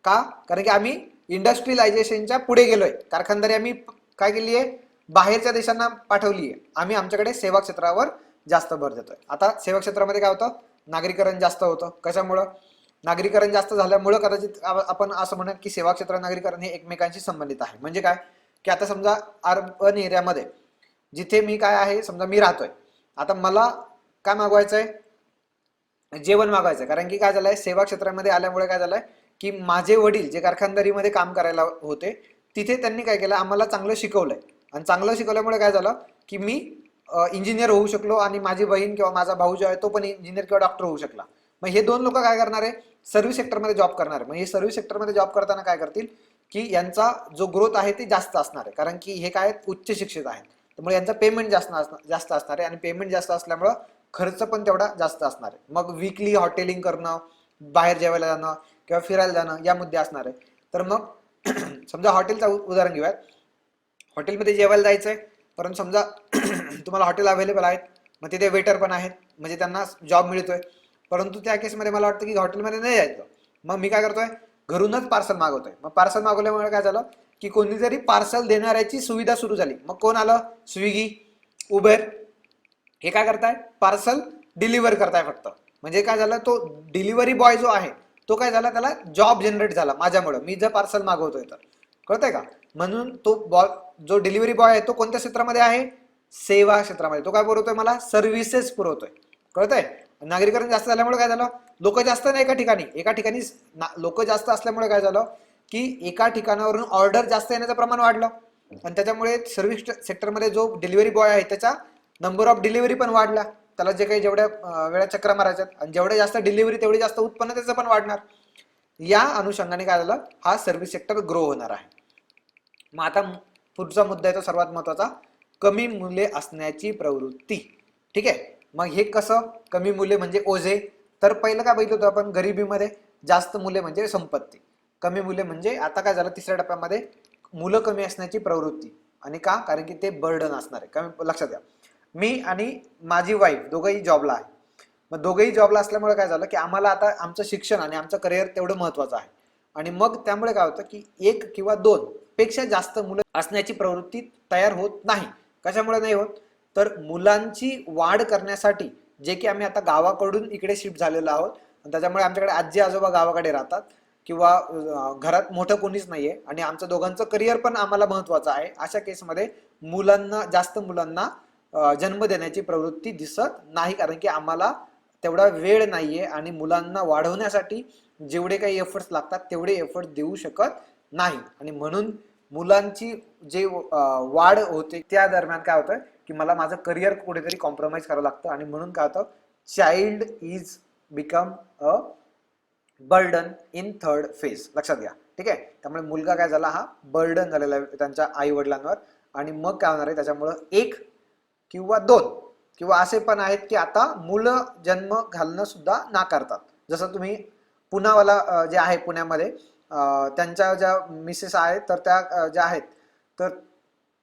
का, कारण की आम्ही इंडस्ट्रियलायझेशनच्या पुढे गेलोय. कारखानदारी आम्ही काय केली आहे, बाहेरच्या देशांना पाठवली आहे. आम्ही आमच्याकडे सेवा क्षेत्रावर जास्त भर देतोय. आता सेवा क्षेत्रामध्ये काय होतं, नागरीकरण जास्त होतं. कशामुळं, नागरीकरण जास्त झाल्यामुळं कदाचित आपण असं म्हणत की सेवा क्षेत्र नागरीकरण हे एकमेकांशी संबंधित आहे. म्हणजे काय की आता समजा अर्बन एरियामध्ये जिथे मी काय आहे, समजा मी राहतोय, आता मला काय मागवायचंय, जेवण मागवायचंय. कारण की काय झालंय, सेवा क्षेत्रामध्ये आल्यामुळे काय झालंय की माझे वडील जे कारखानदारीमध्ये काम करायला होते, तिथे त्यांनी काय केलं, आम्हाला चांगलं शिकवलंय. आणि चांगलं शिकवल्यामुळे काय झालं की मी इंजिनियर होऊ शकलो आणि माझी बहीण किंवा माझा भाऊ जो आहे तो पण इंजिनियर किंवा डॉक्टर होऊ शकला. मग हे दोन लोक काय करणार आहे, सर्व्हिस सेक्टरमध्ये जॉब करणार आहे. मग हे सर्व्हिस सेक्टरमध्ये जॉब करताना काय करतील की यांचा जो ग्रोथ आहे ते जास्त असणार आहे, कारण की हे काय उच्च शिक्षित आहेत, त्यामुळे यांचा पेमेंट जास्त असणार आहे आणि पेमेंट जास्त असल्यामुळं खर्च पण तेवढा जास्त असणार आहे. मग वीकली हॉटेलिंग करणं, बाहेर जेवायला जाणं किंवा फिरायला जाणं या मुद्दे असणार आहे. तर मग समजा हॉटेलचं उदाहरण घेऊयात. हॉटेलमध्ये जेवायला जायचंय, परंतु समजा तुम्हाला हॉटेल अवेलेबल आहेत, मग तिथे वेटर पण आहेत, म्हणजे त्यांना जॉब मिळतोय. परंतु त्या केसमध्ये मला वाटतं की हॉटेलमध्ये नाही जायचं, मग मी काय करतोय, घरूनच पार्सल मागवतोय. मग पार्सल मागवल्यामुळे काय झालं की कोणीतरी पार्सल देणाऱ्याची सुविधा सुरू झाली. मग कोण आलं, स्विगी, उबेर, हे काय करताय, पार्सल डिलिव्हर करताय फक्त. म्हणजे काय झालं, तो डिलिव्हरी बॉय जो आहे तो काय झाला, त्याला जॉब जनरेट झाला माझ्यामुळे, मी जर पार्सल मागवतोय तर. कळतंय का? म्हणून तो जो डिलिव्हरी बॉय आहे तो कोणत्या क्षेत्रामध्ये आहे, सेवा क्षेत्रामध्ये. तो काय पुरवतोय, मला सर्व्हिसेस पुरवतोय. कळतंय? नागरीकरण जास्त झाल्यामुळे काय झालं, लोक जास्त नाही एका ठिकाणी लोक जास्त असल्यामुळे काय झालं की एका ठिकाणावरून ऑर्डर जास्त येण्याचं प्रमाण वाढलं आणि त्याच्यामुळे सर्व्हिस सेक्टरमध्ये जो डिलिव्हरी बॉय आहे त्याचा नंबर ऑफ डिलिव्हरी पण वाढला. त्याला जे काही जेवढ्या वेळा चक्रा मारायच्यात आणि जेवढे जास्त डिलिव्हरी तेवढे जास्त उत्पन्न त्याचं पण वाढणार. या अनुषंगाने काय झालं, हा सर्व्हिस सेक्टर ग्रो होणार आहे. मग आता पुढचा मुद्दा आहे तो सर्वात महत्वाचा, कमी मूल्य असण्याची प्रवृत्ती. ठीक आहे, मग हे कसं, कमी मूल्य म्हणजे ओझे. तर पहिलं काय बघितलं होतं आपण, गरिबीमध्ये जास्त मूल्य म्हणजे संपत्ती, कमी मूल्य म्हणजे आता काय झालं तिसऱ्या टप्प्यामध्ये, मुलं कमी असण्याची प्रवृत्ती. आणि का, कारण की ते बर्डन असणार आहे. कमी, लक्षात घ्या, मी आणि माझी वाईफ दोघंही जॉबला आहे. मग दोघंही जॉबला असल्यामुळे काय झालं की आम्हाला आता आमचं शिक्षण आणि आमचं करिअर तेवढं महत्वाचं आहे. आणि मग त्यामुळे काय होतं की एक किंवा दोन पेक्षा जास्त मुलं असण्याची प्रवृत्ती तयार होत नाही. कशामुळे नाही होत, तर मुलांची वाढ करण्यासाठी, जे की आम्ही आता गावाकडून इकडे शिफ्ट झालेलो आहोत, त्याच्यामुळे आमच्याकडे आजी आजोबा गावाकडे राहतात किंवा घरात मोठं कोणीच नाहीये आणि आमचं दोघांचं करिअर पण आम्हाला महत्वाचं आहे. अशा केसमध्ये जास्त मुलांना जन्म देण्याची प्रवृत्ती दिसत नाही, कारण की आम्हाला तेवढा वेळ नाहीये आणि मुलांना वाढवण्यासाठी जेवढे काही एफर्ट्स लागतात तेवढे एफर्ट देऊ शकत नाही. आणि म्हणून मुलांची जे वाढ होते त्या दरम्यान काय होतं की मला माझं करिअर कुठेतरी कॉम्प्रोमाइज करावं लागतं. आणि म्हणून काय होतं, child is become a burden in third phase. लक्षात घ्या. ठीक आहे, त्यामुळे मुलगा काय झाला, हा बर्डन झालेला आहे त्यांच्या आई वडिलांवर. आणि मग काय होणार आहे, त्याच्यामुळं एक किंवा दोन किंवा असे पण आहेत की आता मुलं जन्म घालणं सुद्धा नाकारतात. जसं तुम्ही पुनावाला जे आहे पुण्यामध्ये, त्यांच्या ज्या मिसेस आहेत तर त्या ज्या आहेत तर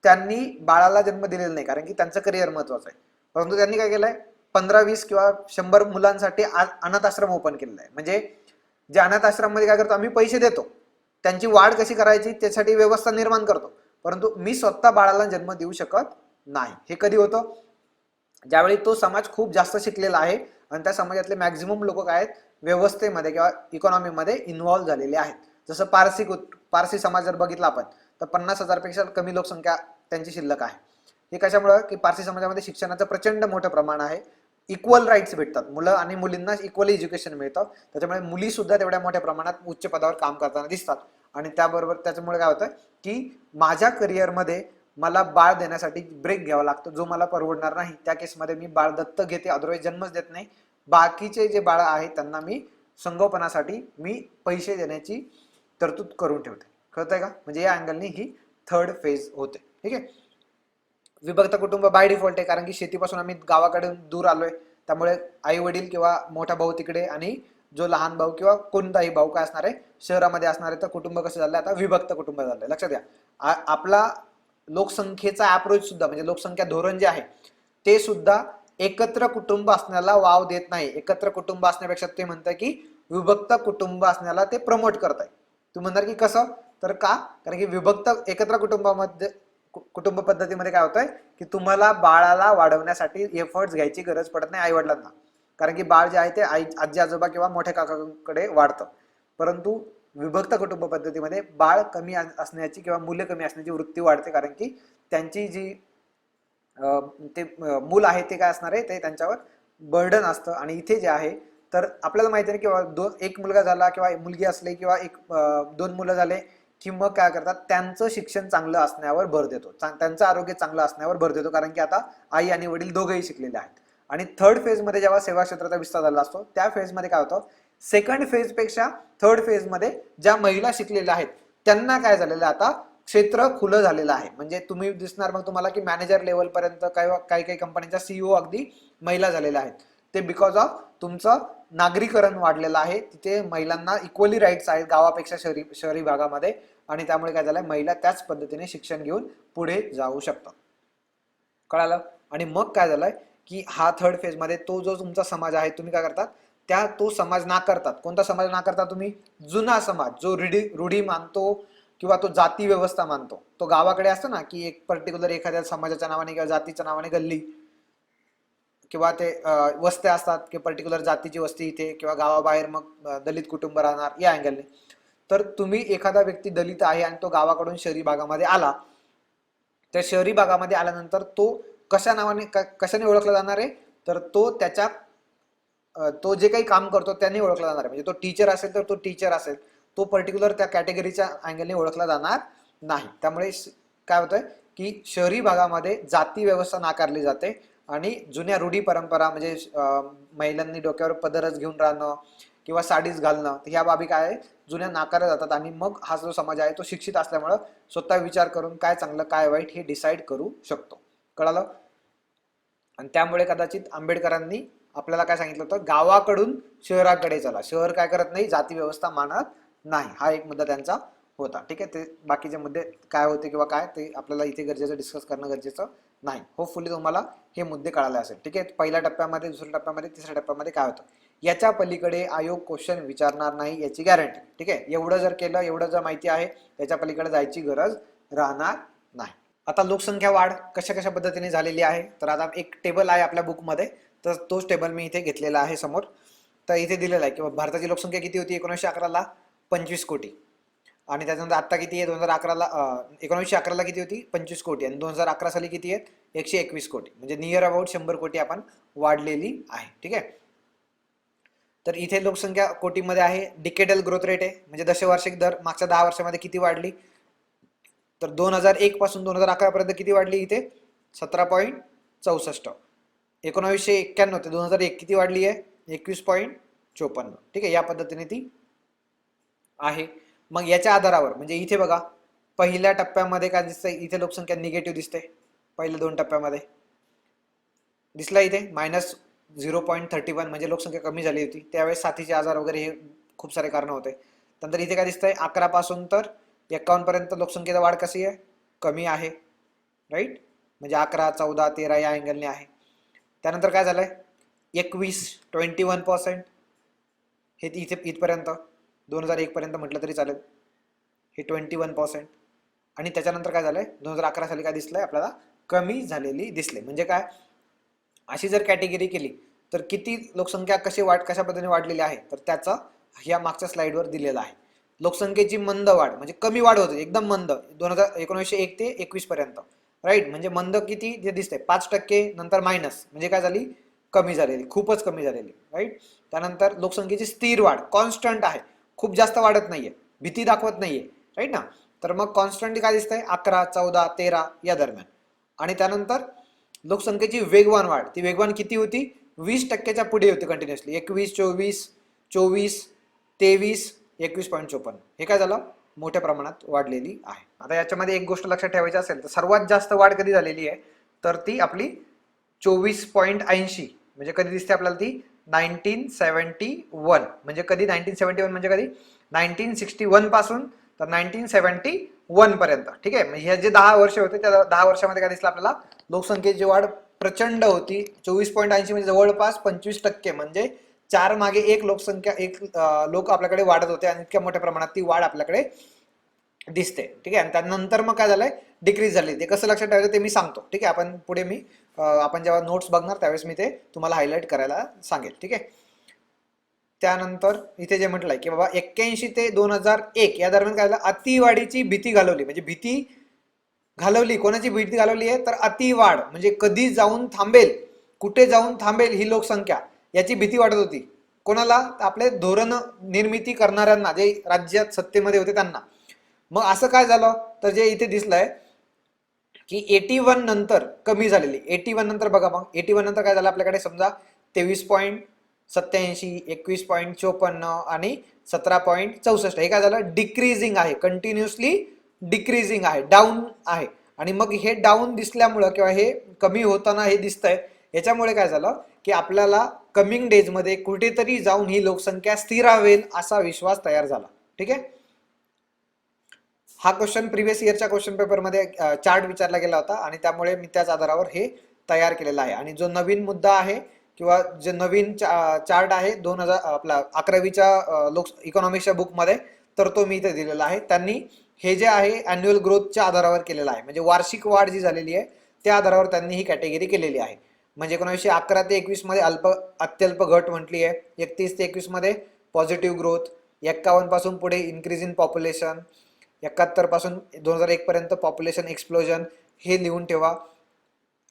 त्यांनी बाळाला जन्म दिलेला नाही, कारण की त्यांचं करिअर महत्वाचं आहे. परंतु त्यांनी काय केलंय, 15-20 किंवा 100 मुलांसाठी अनाथ आश्रम ओपन केलेला आहे. म्हणजे जे अनाथ आश्रममध्ये काय करतो, आम्ही पैसे देतो, त्यांची वाढ कशी करायची त्यासाठी व्यवस्था निर्माण करतो, परंतु मी स्वतः बाळाला जन्म देऊ शकत नाही. हे कधी होतं, ज्यावेळी तो समाज खूप जास्त शिकलेला आहे आणि त्या समाजातले मॅक्झिमम लोक काय आहेत, व्यवस्थेमध्ये किंवा इकॉनॉमीमध्ये इन्व्हॉल्व्ह झालेले आहेत. जसं पारसी समाज जर बघितला आपण तर 50,000 पेक्षा कमी लोकसंख्या त्यांची शिल्लक आहे. हे कशामुळे की पारसी समाजामध्ये शिक्षणाचं प्रचंड मोठं प्रमाण आहे, इक्वल राईट्स भेटतात, मुलं आणि मुलींना इक्वली एज्युकेशन मिळतं, त्याच्यामुळे मुली सुद्धा तेवढ्या मोठ्या प्रमाणात उच्च पदावर काम करताना दिसतात. आणि त्याबरोबर त्याच्यामुळे काय होतं की माझ्या करिअरमध्ये मला बाळ देण्यासाठी ब्रेक घ्यावा लागतो, जो मला परवडणार नाही. त्या केसमध्ये मी बाळ दत्तक घेते, अदरवाईज जन्मच देत नाही. बाकीचे जे बाळ आहेत त्यांना मी संगोपनासाठी मी पैसे देण्याची तरतूद करून ठेवते. कळतंय का? म्हणजे या अँगलनी ही थर्ड फेज होते. ठीक आहे, विभक्त कुटुंब बाय डिफॉल्ट आहे, कारण की शेतीपासून आम्ही गावाकडे दूर आलोय, त्यामुळे आई वडील किंवा मोठा भाऊ तिकडे आणि जो लहान भाऊ किंवा कोणताही भाऊ काय असणार आहे शहरामध्ये असणार आहे. तर कुटुंब कसं झालंय आता, विभक्त कुटुंब झालंय. लक्षात घ्या, आपला लोकसंख्येचा अप्रोच सुद्धा म्हणजे लोकसंख्या धोरण जे आहे ते सुद्धा एकत्र कुटुंब असण्याला वाव देत नाही. एकत्र कुटुंब असण्यापेक्षा ते म्हणतं की विभक्त कुटुंब असण्याला ते प्रमोट करत आहे. तू म्हणणार की कसं, तर का, कारण की विभक्त एकत्र कुटुंब पद्धतीमध्ये काय होतंय की तुम्हाला बाळाला वाढवण्यासाठी एफर्ट्स घ्यायची गरज पडत नाही आई वडिलांना, कारण की बाळ जे आहे ते आजी आजोबा किंवा मोठ्या काकाकडे वाढतं. परंतु विभक्त कुटुंब पद्धतीमध्ये बाळ कमी असण्याची किंवा मूल्य कमी असण्याची वृत्ती वाढते, कारण की त्यांची जी ते मूल आहे ते काय असणार आहे, ते त्यांच्यावर बर्डन असतं. आणि इथे जे आहे तर आपल्याला माहिती आहे किंवा एक मुलगा झाला किंवा मुलगी असली किंवा दोन मुलं झाले की मग काय करतात, त्यांचं शिक्षण चांगलं असण्यावर भर देतो, त्यांचं आरोग्य चांगलं असण्यावर भर देतो, कारण की आता आई आणि वडील दोघेही शिकलेले आहेत. आणि थर्ड फेजमध्ये जेव्हा सेवा क्षेत्राचा विस्तार झाला असतो, त्या फेजमध्ये काय होतं, सेकंड फेज पेक्षा थर्ड फेजमध्ये ज्या महिला शिकलेल्या आहेत त्यांना काय झालेलं आता क्षेत्र खुलं झालेलं आहे. म्हणजे तुम्ही दिसणार मग तुम्हाला की मॅनेजर लेवल पर्यंत काही काही कंपन्यांच्या सीईओ अगदी महिला झालेल्या आहेत. ते बिकॉज ऑफ तुमचं नागरीकरण वाढलेलं आहे, तिथे महिलांना इक्वली राईट्स आहेत गावापेक्षा शहरी भागामध्ये, आणि त्यामुळे काय झालंय, महिला त्याच पद्धतीने शिक्षण घेऊन पुढे जाऊ शकतात. कळालं? आणि मग काय झालंय की हा थर्ड फेज मध्ये तो जो तुमचा समाज आहे, तुम्ही काय करतात, तो समाज नाकारतात. कोणता समाज नाकारता तुम्ही? जुना समाज, जो रूढी मानतो किंवा तो जाती व्यवस्था मानतो. तो गावाकडे असतो ना की एक पर्टिक्युलर एखाद्या समाजाच्या नावाने किंवा जातीच्या नावाने गल्ली किंवा ते वस्त्या असतात की पर्टिक्युलर जातीची वस्ती इथे किंवा गावाबाहेर मग दलित कुटुंब राहणार, या अँगलने. तर तुम्ही एखादा व्यक्ती दलित आहे आणि तो गावाकडून शहरी भागामध्ये आला, त्या शहरी भागामध्ये आल्यानंतर तो कशा नावाने कशाने ओळखला जाणार आहे, तर तो जे काही काम करतो त्याने ओळखला जाणार आहे. म्हणजे तो टीचर असेल तर तो टीचर असेल, तो पर्टिक्युलर त्या कॅटेगरीच्या अँगलने ओळखला जाणार नाही. त्यामुळे काय होतंय की शहरी भागामध्ये जाती व्यवस्था नाकारली जाते आणि जुन्या रूढी परंपरा, म्हणजे महिलांनी डोक्यावर पदरच घेऊन राहणं किंवा साडीच घालणं, ह्या बाबी काय आहे, जुन्या नाकारल्या जातात. आणि मग हा जो समाज आहे तो शिक्षित असल्यामुळं स्वतः विचार करून काय चांगलं काय वाईट हे डिसाईड करू शकतो. कळालं? आणि त्यामुळे कदाचित आंबेडकरांनी आपल्याला काय सांगितलं होतं, गावाकडून शहराकडे चला. शहर काय करत नाही, जाती व्यवस्था मानत नाही, हा एक मुद्दा त्यांचा होता. ठीक आहे, ते बाकीचे मुद्दे काय होते किंवा काय ते आपल्याला इथे गरजेचं डिस्कस करणं गरजेचं नाही. होपफुली तुम्हाला हे मुद्दे कळाले असेल. ठीक आहे, पहिल्या टप्प्यामध्ये, दुसऱ्या टप्प्यामध्ये, तिसऱ्या टप्प्यामध्ये काय होतं, याच्या पलीकडे आयोग क्वेश्चन विचारणार नाही याची गॅरंटी. ठीक आहे, एवढं जर केलं, एवढं जर माहिती आहे, त्याच्या पलीकडे जायची गरज राहणार नाही. आता लोकसंख्या वाढ कशा कशा पद्धतीने झालेली आहे, तर आता एक टेबल आहे आपल्या बुकमध्ये, तर तोच टेबल मी इथे घेतलेला आहे समोर. तर इथे दिलेला आहे की भारताची लोकसंख्या किती होती 1911ला, 25 कोटी. आणि त्याच्यानंतर आता किती आहे 2011ला, 1911ला किती होती, 25 कोटी. आणि 2011 साली किती आहेत, 121 कोटी. म्हणजे नियर अबाउट 100 कोटी आपण वाढलेली आहे. ठीक आहे, तर इथे लोकसंख्या कोटीमध्ये आहे. डिकेडल ग्रोथ रेट आहे, म्हणजे दशवार्षिक दर मागच्या 10 वर्षामध्ये किती वाढली, तर 2001 पासून 2011 पर्यंत किती वाढली इथे, 17.64. 1991 ते 2001 किती वाढली आहे, 21.54. ठीक आहे, या पद्धतीने ती आहे. मग याच्या आधारावर म्हणजे इथे बघा, पहिल्या टप्प्यामध्ये काय दिसतंय, इथे लोकसंख्या निगेटिव्ह दिसते. पहिल्या 2 टप्प्यामध्ये दिसला इथे -0.31, म्हणजे लोकसंख्या कमी झाली होती. त्यावेळेस साथीचे आजार वगैरे हे खूप सारे कारण होते. नंतर इथे काय दिसतंय, 11 पासून तर 51 पर्यंत लोकसंख्येची वाढ कशी आहे, कमी आहे. राईट, म्हणजे 11, 14, 13 या अँगलने आहे. त्यानंतर काय झालंय, 21% हे इथे इथपर्यंत, 2001 पर्यंत म्हटलं तरी चालेल, हे 21%. आणि त्याच्यानंतर काय झालंय, 2011 साली काय दिसलंय आपल्याला, कमी झालेली दिसले. म्हणजे काय, अशी जर कॅटेगरी केली तर किती लोकसंख्या कशा पद्धतीने वाढलेली आहे, तर त्याचा ह्या मागच्या स्लाइडवर दिलेला आहे. लोकसंख्येची मंद वाढ म्हणजे कमी वाढ होते, एकदम मंद, 1901 ते 21 पर्यंत. राईट, म्हणजे मंद किती जे दिसते 5%, नंतर मायनस म्हणजे काय झाली, कमी झालेली, खूपच कमी झालेली. राईट, त्यानंतर लोकसंख्येची स्थिर वाढ, कॉन्स्टंट आहे, खूप जास्त वाढत नाहीये, भीती दाखवत नाहीये. राईट ना, तर मग कॉन्स्टंट काय दिसतंय, 11, 14, 13 या दरम्यान. आणि त्यानंतर लोकसंख्येची वेगवान वाढ, ती वेगवान किती होती, 20%च्या पुढे होती कंटिन्युअसली, 21, 24, 24, 23, 21.54. हे काय झालं, मोठ्या प्रमाणात वाढलेली आहे. आता याच्यामध्ये एक गोष्ट लक्षात ठेवायची असेल तर सर्वात जास्त वाढ कधी झालेली आहे, तर ती आपली 24.80, म्हणजे कधी दिसते आपल्याला ती 1971. म्हणजे कधी 1971 म्हणजे कधी, 1961 पासून तर 1971 पर्यंत. ठीक आहे, म्हणजे हे जे 10 वर्ष होते त्या 10 वर्षामध्ये काय दिसलं आपल्याला, लोकसंख्येची वाढ प्रचंड होती. 24.80 म्हणजे जवळपास 25%, म्हणजे 4 मागे 1 लोकसंख्या, लोक आपल्याकडे वाढत होते आणि इतक्या मोठ्या प्रमाणात ती वाढ आपल्याकडे दिसते. ठीक आहे, आणि त्यानंतर मग काय झालंय, डिक्रीज झाली. ते कसं लक्षात ठेवायचं ते मी सांगतो. ठीक आहे, आपण पुढे आपण जेव्हा नोट्स बघणार त्यावेळेस मी ते तुम्हाला हायलाइट करायला सांगेल. ठीक आहे, त्यानंतर इथे जे म्हटलंय की बाबा 81 ते 2001 या दरम्यान काय झालं, अतिवाढीची भीती घालवली. म्हणजे भीती घालवली, कोणाची भीती घालवली आहे, तर अतिवाढ म्हणजे कधी जाऊन थांबेल, कुठे जाऊन थांबेल ही लोकसंख्या, याची भीती वाटत होती. कोणाला, आपले धोरण निर्मिती करणाऱ्यांना, जे राज्यात सत्तेमध्ये होते त्यांना. मग असं काय झालं तर जे इथे दिसलंय की 81 नंतर कमी झालेली, 81 नंतर बघा, मग 81 नंतर काय झालं आपल्याकडे समजा 23.87, 21.54 आणि 17.64, हे काय झालं डिक्रीजिंग आहे, कंटिन्युअसली डिक्रीजिंग आहे, डाऊन आहे. आणि मग हे डाऊन दिसल्यामुळं किंवा हे कमी होताना हे दिसतंय, याच्यामुळे काय झालं की आपल्याला कमिंग डेज मध्ये कुठेतरी जाऊन ही लोकसंख्या स्थिरावेल असा विश्वास तयार झाला. ठीक आहे. हा क्वेश्चन प्रिव्हियस इयरच्या क्वेश्चन पेपरमध्ये चार्ट विचारला गेला होता आणि त्यामुळे मी त्याच आधारावर हे तयार केलेलं आहे. आणि जो नवीन मुद्दा आहे किंवा जे नवीन चार्ट आहे 2000 आपला 11वीच्या इकॉनॉमिक्सच्या बुकमध्ये, तर तो मी इथे दिलेला आहे. त्यांनी हे जे आहे अॅन्युअल ग्रोथच्या आधारावर केलेला आहे, म्हणजे वार्षिक वाढ जी झालेली आहे त्या आधारावर त्यांनी ही कॅटेगरी केलेली आहे. म्हणजे 1911 ते 21 मध्ये अत्यल्प घट म्हटली आहे, 31 ते 21 मध्ये पॉझिटिव्ह ग्रोथ, 51 पासून पुढे इन्क्रीज इन पॉप्युलेशन, 71 पासून 2001 पर्यंत पॉप्युलेशन एक्सप्लोजन, हे लिहून ठेवा.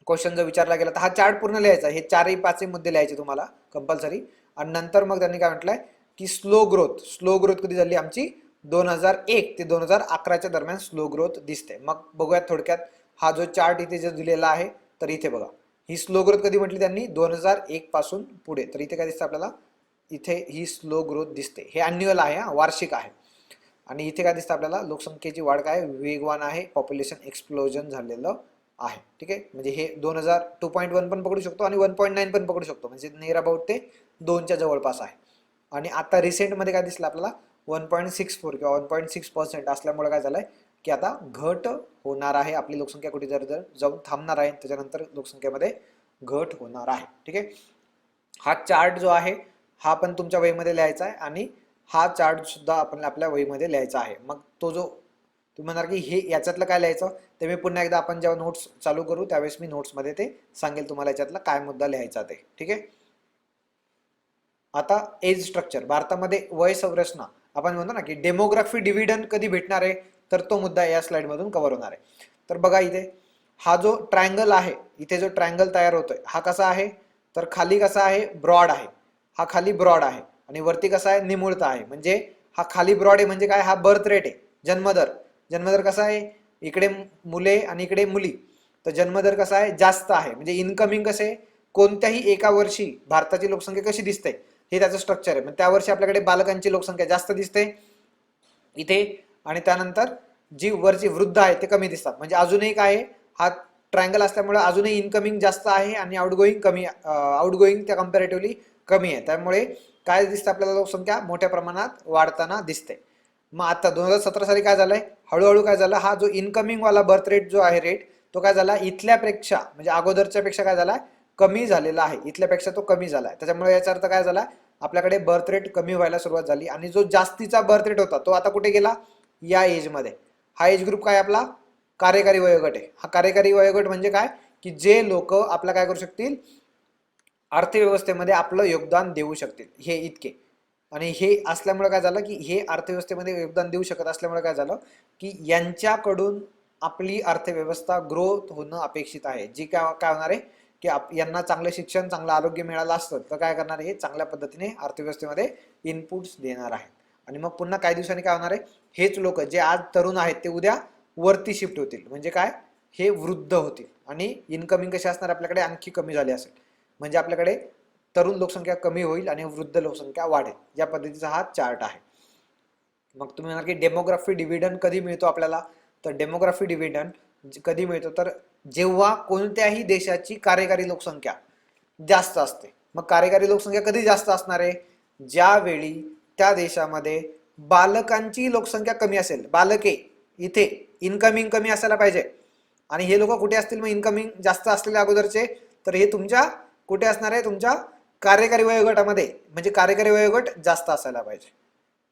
क्वेश्चन जर विचारला गेला तर हा चार्ट पूर्ण लिहायचा, हे 4-5 मुद्दे लिहायचे तुम्हाला कंपल्सरी. आणि नंतर मग त्यांनी काय म्हटलंय की स्लो ग्रोथ कधी झाली आमची 2001 ते 2011च्या दरम्यान स्लो ग्रोथ दिसते. मग बघूयात थोडक्यात हा जो चार्ट इथे जो दिलेला आहे, तर इथे बघा ही स्लो ग्रोथ कधी म्हटली त्यांनी 2001 पासून पुढे, तर इथे काय दिसतं आपल्याला, इथे ही स्लो ग्रोथ दिसते, हे अॅन्युअल आहे, वार्षिक आहे. आणि इथे काय दिसतं आपल्याला, लोकसंख्येची वाढ काय वेगवान आहे, पॉप्युलेशन एक्सप्लोजन झालेलं आहे. ठीक आहे, म्हणजे हे 2.1 पण पकडू शकतो आणि 1.9 पण पकडू शकतो, म्हणजे नियर अबाउट ते 2च्या जवळपास आहे. आणि आता रिसेंटमध्ये काय दिसलं आपल्याला 1.64 किंवा 1.6% असल्यामुळे काय झालंय की आता घट होणार आहे, आपली लोकसंख्या कुठे जर जाऊन थांबणार आहे, त्याच्यानंतर लोकसंख्येमध्ये घट होणार आहे. ठीक आहे. हा चार्ट जो आहे हा पण तुमच्या वहीमध्ये लिहायचा आहे आणि हा चार्ट सुद्धा आपण आपल्या वहीमध्ये लिहायचा आहे. मग तो जो तुम्ही म्हणणार की हे याच्यातलं काय लिहायचं, ते मी पुन्हा एकदा आपण जेव्हा नोट्स चालू करू त्यावेळेस मी नोट्समध्ये ते सांगेल तुम्हाला याच्यातला काय मुद्दा लिहायचा ते. ठीक आहे. आता एज स्ट्रक्चर, भारतामध्ये वय संरचना, आपण म्हणतो ना की डेमोग्राफी डिव्हिडंड कधी भेटणार आहे, तर तो मुद्दा या स्लाइड मधून कव्हर होणार आहे. तर बघा इथे हा जो ट्रायंगल आहे, इथे जो ट्रायंगल तयार होतोय हा कसा आहे, तर खाली कसा आहे ब्रॉड आहे, हा खाली ब्रॉड आहे आणि वरती कसा आहे निमुळता आहे. म्हणजे हा खाली ब्रॉड आहे म्हणजे काय, हा बर्थ रेट आहे, जन्मदर कसा आहे, इकडे मुले आणि इकडे मुली, तर जन्मदर कसा आहे जास्त आहे. म्हणजे इनकमिंग कसे, कोणत्याही एका वर्षी भारताची लोकसंख्या कशी दिसते हे त्याचं स्ट्रक्चर आहे. त्या वर्षी आपल्याकडे बालकांची लोकसंख्या जास्त दिसते इथे, आणि त्यानंतर जी वरची वृद्ध आहे ते कमी दिसतात. म्हणजे अजूनही काय आहे, हा ट्रायंगल असल्यामुळे अजूनही इनकमिंग जास्त आहे आणि आउटगोईंग कमी, आउटगोईंग त्या कम्पॅरेटिव्हली कमी आहे. त्यामुळे काय दिसतं आपल्याला, लोकसंख्या मोठ्या प्रमाणात वाढताना दिसते. मग आता 2017 साली काय झालंय, हळूहळू काय झालं, हा जो इनकमिंग वाला बर्थ रेट जो आहे रेट, तो काय झाला इथल्यापेक्षा म्हणजे अगोदरच्या पेक्षा काय झाला कमी झालेला आहे, इथल्यापेक्षा तो कमी झालाय. त्याच्यामुळे याचा अर्थ काय झाला, आपल्याकडे बर्थ रेट कमी व्हायला सुरुवात झाली. आणि जो जास्तीचा बर्थ रेट होता तो आता कुठे गेला, या एज मध्ये. हा एज ग्रुप काय आपला कार्यकारी वयोगट आहे. हा कार्यकारी वयोगट म्हणजे काय की जे लोक आपला काय करू शकतील, अर्थव्यवस्थेमध्ये आपलं योगदान देऊ शकतील, हे इतके. आणि हे असल्यामुळे काय झालं की हे अर्थव्यवस्थेमध्ये योगदान देऊ शकत असल्यामुळे काय झालं की यांच्याकडून आपली अर्थव्यवस्था ग्रोथ होणं अपेक्षित आहे. जी काय होणार आहे की यांना चांगलं शिक्षण, चांगलं आरोग्य मिळालं असतं तर काय करणार आहे, चांगल्या पद्धतीने अर्थव्यवस्थेमध्ये इनपुट्स देणार आहेत. आणि मग पुन्हा काही दिवसांनी काय होणार आहे, हेच लोक जे आज तरुण आहेत ते उद्या वरती शिफ्ट होतील, म्हणजे काय हे वृद्ध होतील आणि इनकमिंग कशी असणार आपल्याकडे आणखी कमी झाली असेल. म्हणजे आपल्याकडे तरुण लोकसंख्या कमी होईल आणि वृद्ध लोकसंख्या वाढेल. या पद्धतीचा हा चार्ट आहे. मग तुम्ही म्हणाल की डेमोग्राफी डिव्हिडंड कधी मिळतो आपल्याला, तर डेमोग्राफी डिव्हिडंड कधी मिळतो, तर जेव्हा कोणत्याही देशाची कार्यकारी लोकसंख्या जास्त असते. मग कार्यकारी लोकसंख्या कधी जास्त असणार आहे, ज्यावेळी त्या देशामध्ये बालकांची लोकसंख्या कमी असेल. बालके इथे इनकमिंग कमी असायला पाहिजे आणि हे लोक कुठे असतील, मग इनकमिंग जास्त असलेल्या अगोदरचे, तर हे तुमच्या कुठे असणार आहे, तुमच्या कार्यकारी वयोगटामध्ये, म्हणजे कार्यकारी वयोगट जास्त असायला पाहिजे.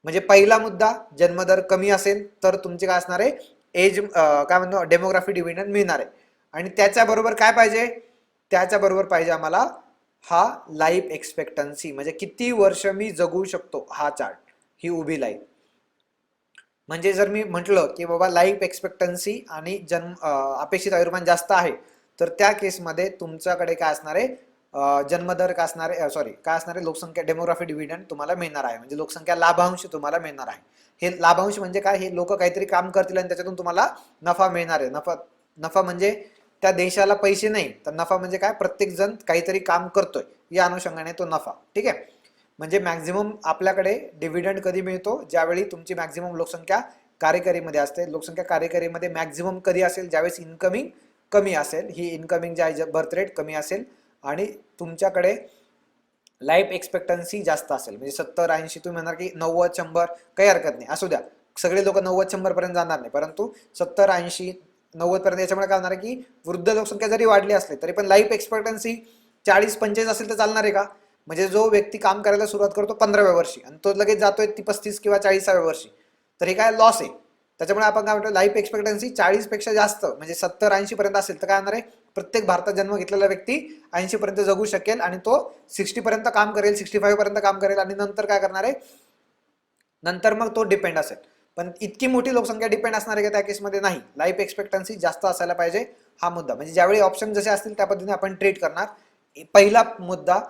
म्हणजे पहिला मुद्दा जन्मदर कमी असेल तर तुमचे काय असणार आहे, एज काय म्हणतो डेमोग्राफी डिव्हिडंड मिळणार आहे. आणि त्याच्याबरोबर काय पाहिजे, त्याच्याबरोबर पाहिजे आम्हाला हा लाईफ एक्सपेक्टन्सी, म्हणजे किती वर्ष मी जगू शकतो, हा चार्ट, ही उभी लाईन. म्हणजे जर मी म्हटलं की बाबा लाईफ एक्सपेक्टन्सी आणि अपेक्षित आयुर्मान जास्त आहे, तर त्या केसमध्ये तुमच्याकडे काय असणार आहे, जन्मदर काय असणारे, सॉरी काय असणारे, लोकसंख्या डेमोग्राफी डिव्हिडंड तुम्हाला मिळणार आहे, म्हणजे लोकसंख्या लाभांश तुम्हाला मिळणार आहे. हे लाभांश म्हणजे काय, हे लोक काहीतरी काम करतील आणि त्याच्यातून तुम्हाला नफा मिळणार आहे. नफा नफा म्हणजे त्या देशाला पैसे नाही, तर नफा म्हणजे काय, प्रत्येक जण काहीतरी काम करतोय या अनुषंगाने तो नफा. ठीक आहे, म्हणजे मॅक्झिमम आपल्याकडे डिव्हिडंड कधी मिळतो, ज्यावेळी तुमची मॅक्झिमम लोकसंख्या कार्यकारीमध्ये असते. लोकसंख्या कार्यकारीमध्ये मॅक्झिमम कधी असेल, ज्यावेळेस इन्कमिंग कमी असेल, ही इन्कमिंग जे आहे बर्थ रेट कमी असेल आणि तुमच्याकडे लाईफ एक्सपेक्टन्सी जास्त असेल, म्हणजे 70-80, तुम्ही म्हणणार की 90-100 काही हरकत नाही, असू द्या, सगळे लोक 90-100 पर्यंत जाणार नाही, परंतु 70-80-90 पर्यंत. याच्यामुळे काय होणार आहे की वृद्ध लोकसंख्या जरी वाढली असली तरी पण लाईफ एक्सपेक्टन्सी 40-45 असेल तर चालणार आहे का? म्हणजे जो व्यक्ती काम करायला सुरुवात करतो 15व्या वर्षी आणि तो लगेच जातोय 35 किंवा 40व्या वर्षी, तर हे काय लॉस आहे. त्याच्यामुळे आपण काय म्हणतो, लाईफ एक्सपेक्टन्सी 40 पेक्षा जास्त म्हणजे 70-80 पर्यंत असेल तर काय होणार आहे, प्रत्येक भारतात जन्म घेतलेला व्यक्ती 80 पर्यंत जगू शकेल आणि तो 60 पर्यंत काम करेल, 65 पर्यंत काम करेल आणि नंतर काय करणार आहे, नंतर मग तो डिपेंड असेल. पण इतकी मोठी लोकसंख्या डिपेंड असणार आहे का त्या केसमध्ये? नाही, लाईफ एक्सपेक्टन्सी जास्त असायला पाहिजे, हा मुद्दा. म्हणजे ज्यावेळी ऑप्शन जसे असतील त्या पद्धतीने आपण ट्रीट करणार. पहिला मुद्दा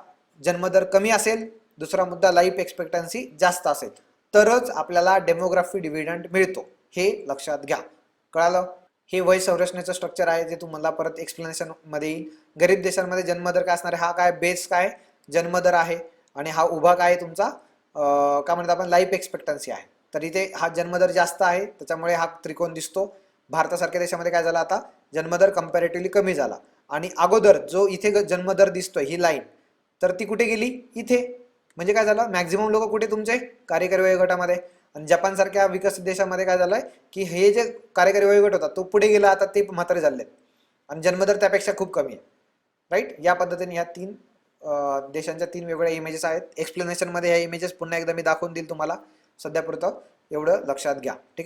जन्मदर कमी असेल, दुसरा मुद्दा लाईफ एक्सपेक्टन्सी जास्त असेल, तरच आपल्याला डेमोग्राफी डिव्हिडंड मिळतो, हे लक्षात घ्या. कळालं? हे वय संरचनेचं स्ट्रक्चर आहे जे तुम्हाला परत एक्सप्लेनेशन मध्ये येईल. गरीब देशांमध्ये जन्मदर काय असणार आहे, हा काय बेस काय जन्मदर आहे आणि हा उभा काय तुमचा काय म्हणतात आपण लाईफ एक्सपेक्टन्सी आहे. तर इथे हा जन्मदर जास्त आहे, त्याच्यामुळे हा त्रिकोण दिसतो. भारतासारख्या देशामध्ये काय झाला, आता जन्मदर कंपॅरेटिव्हली कमी झाला आणि अगोदर जो इथे जन्मदर दिसतोय ही लाईन, तर ती कुठे गेली, इथे. म्हणजे काय झालं, मॅक्झिमम लोक कुठे, तुमचे कार्यकारी वयोगटामध्ये. आणि जपान सारख्या विकसित देशामध्ये काय झालंय की हे जे कार्यकारी वयोगट होता तो पुढे गेला, आता ते म्हातारे झालेत आणि जन्मदर त्यापेक्षा खूप कमी आहे. राईट, या पद्धतीने ह्या तीन देशांच्या 3 वेगवेगळ्या इमेजेस आहेत. एक्सप्लेनेशन मध्ये ह्या इमेजेस पुन्हा एकदा मी दाखवून देईल तुम्हाला, सध्यापुरतं एवढं लक्षात घ्या. ठीक आहे.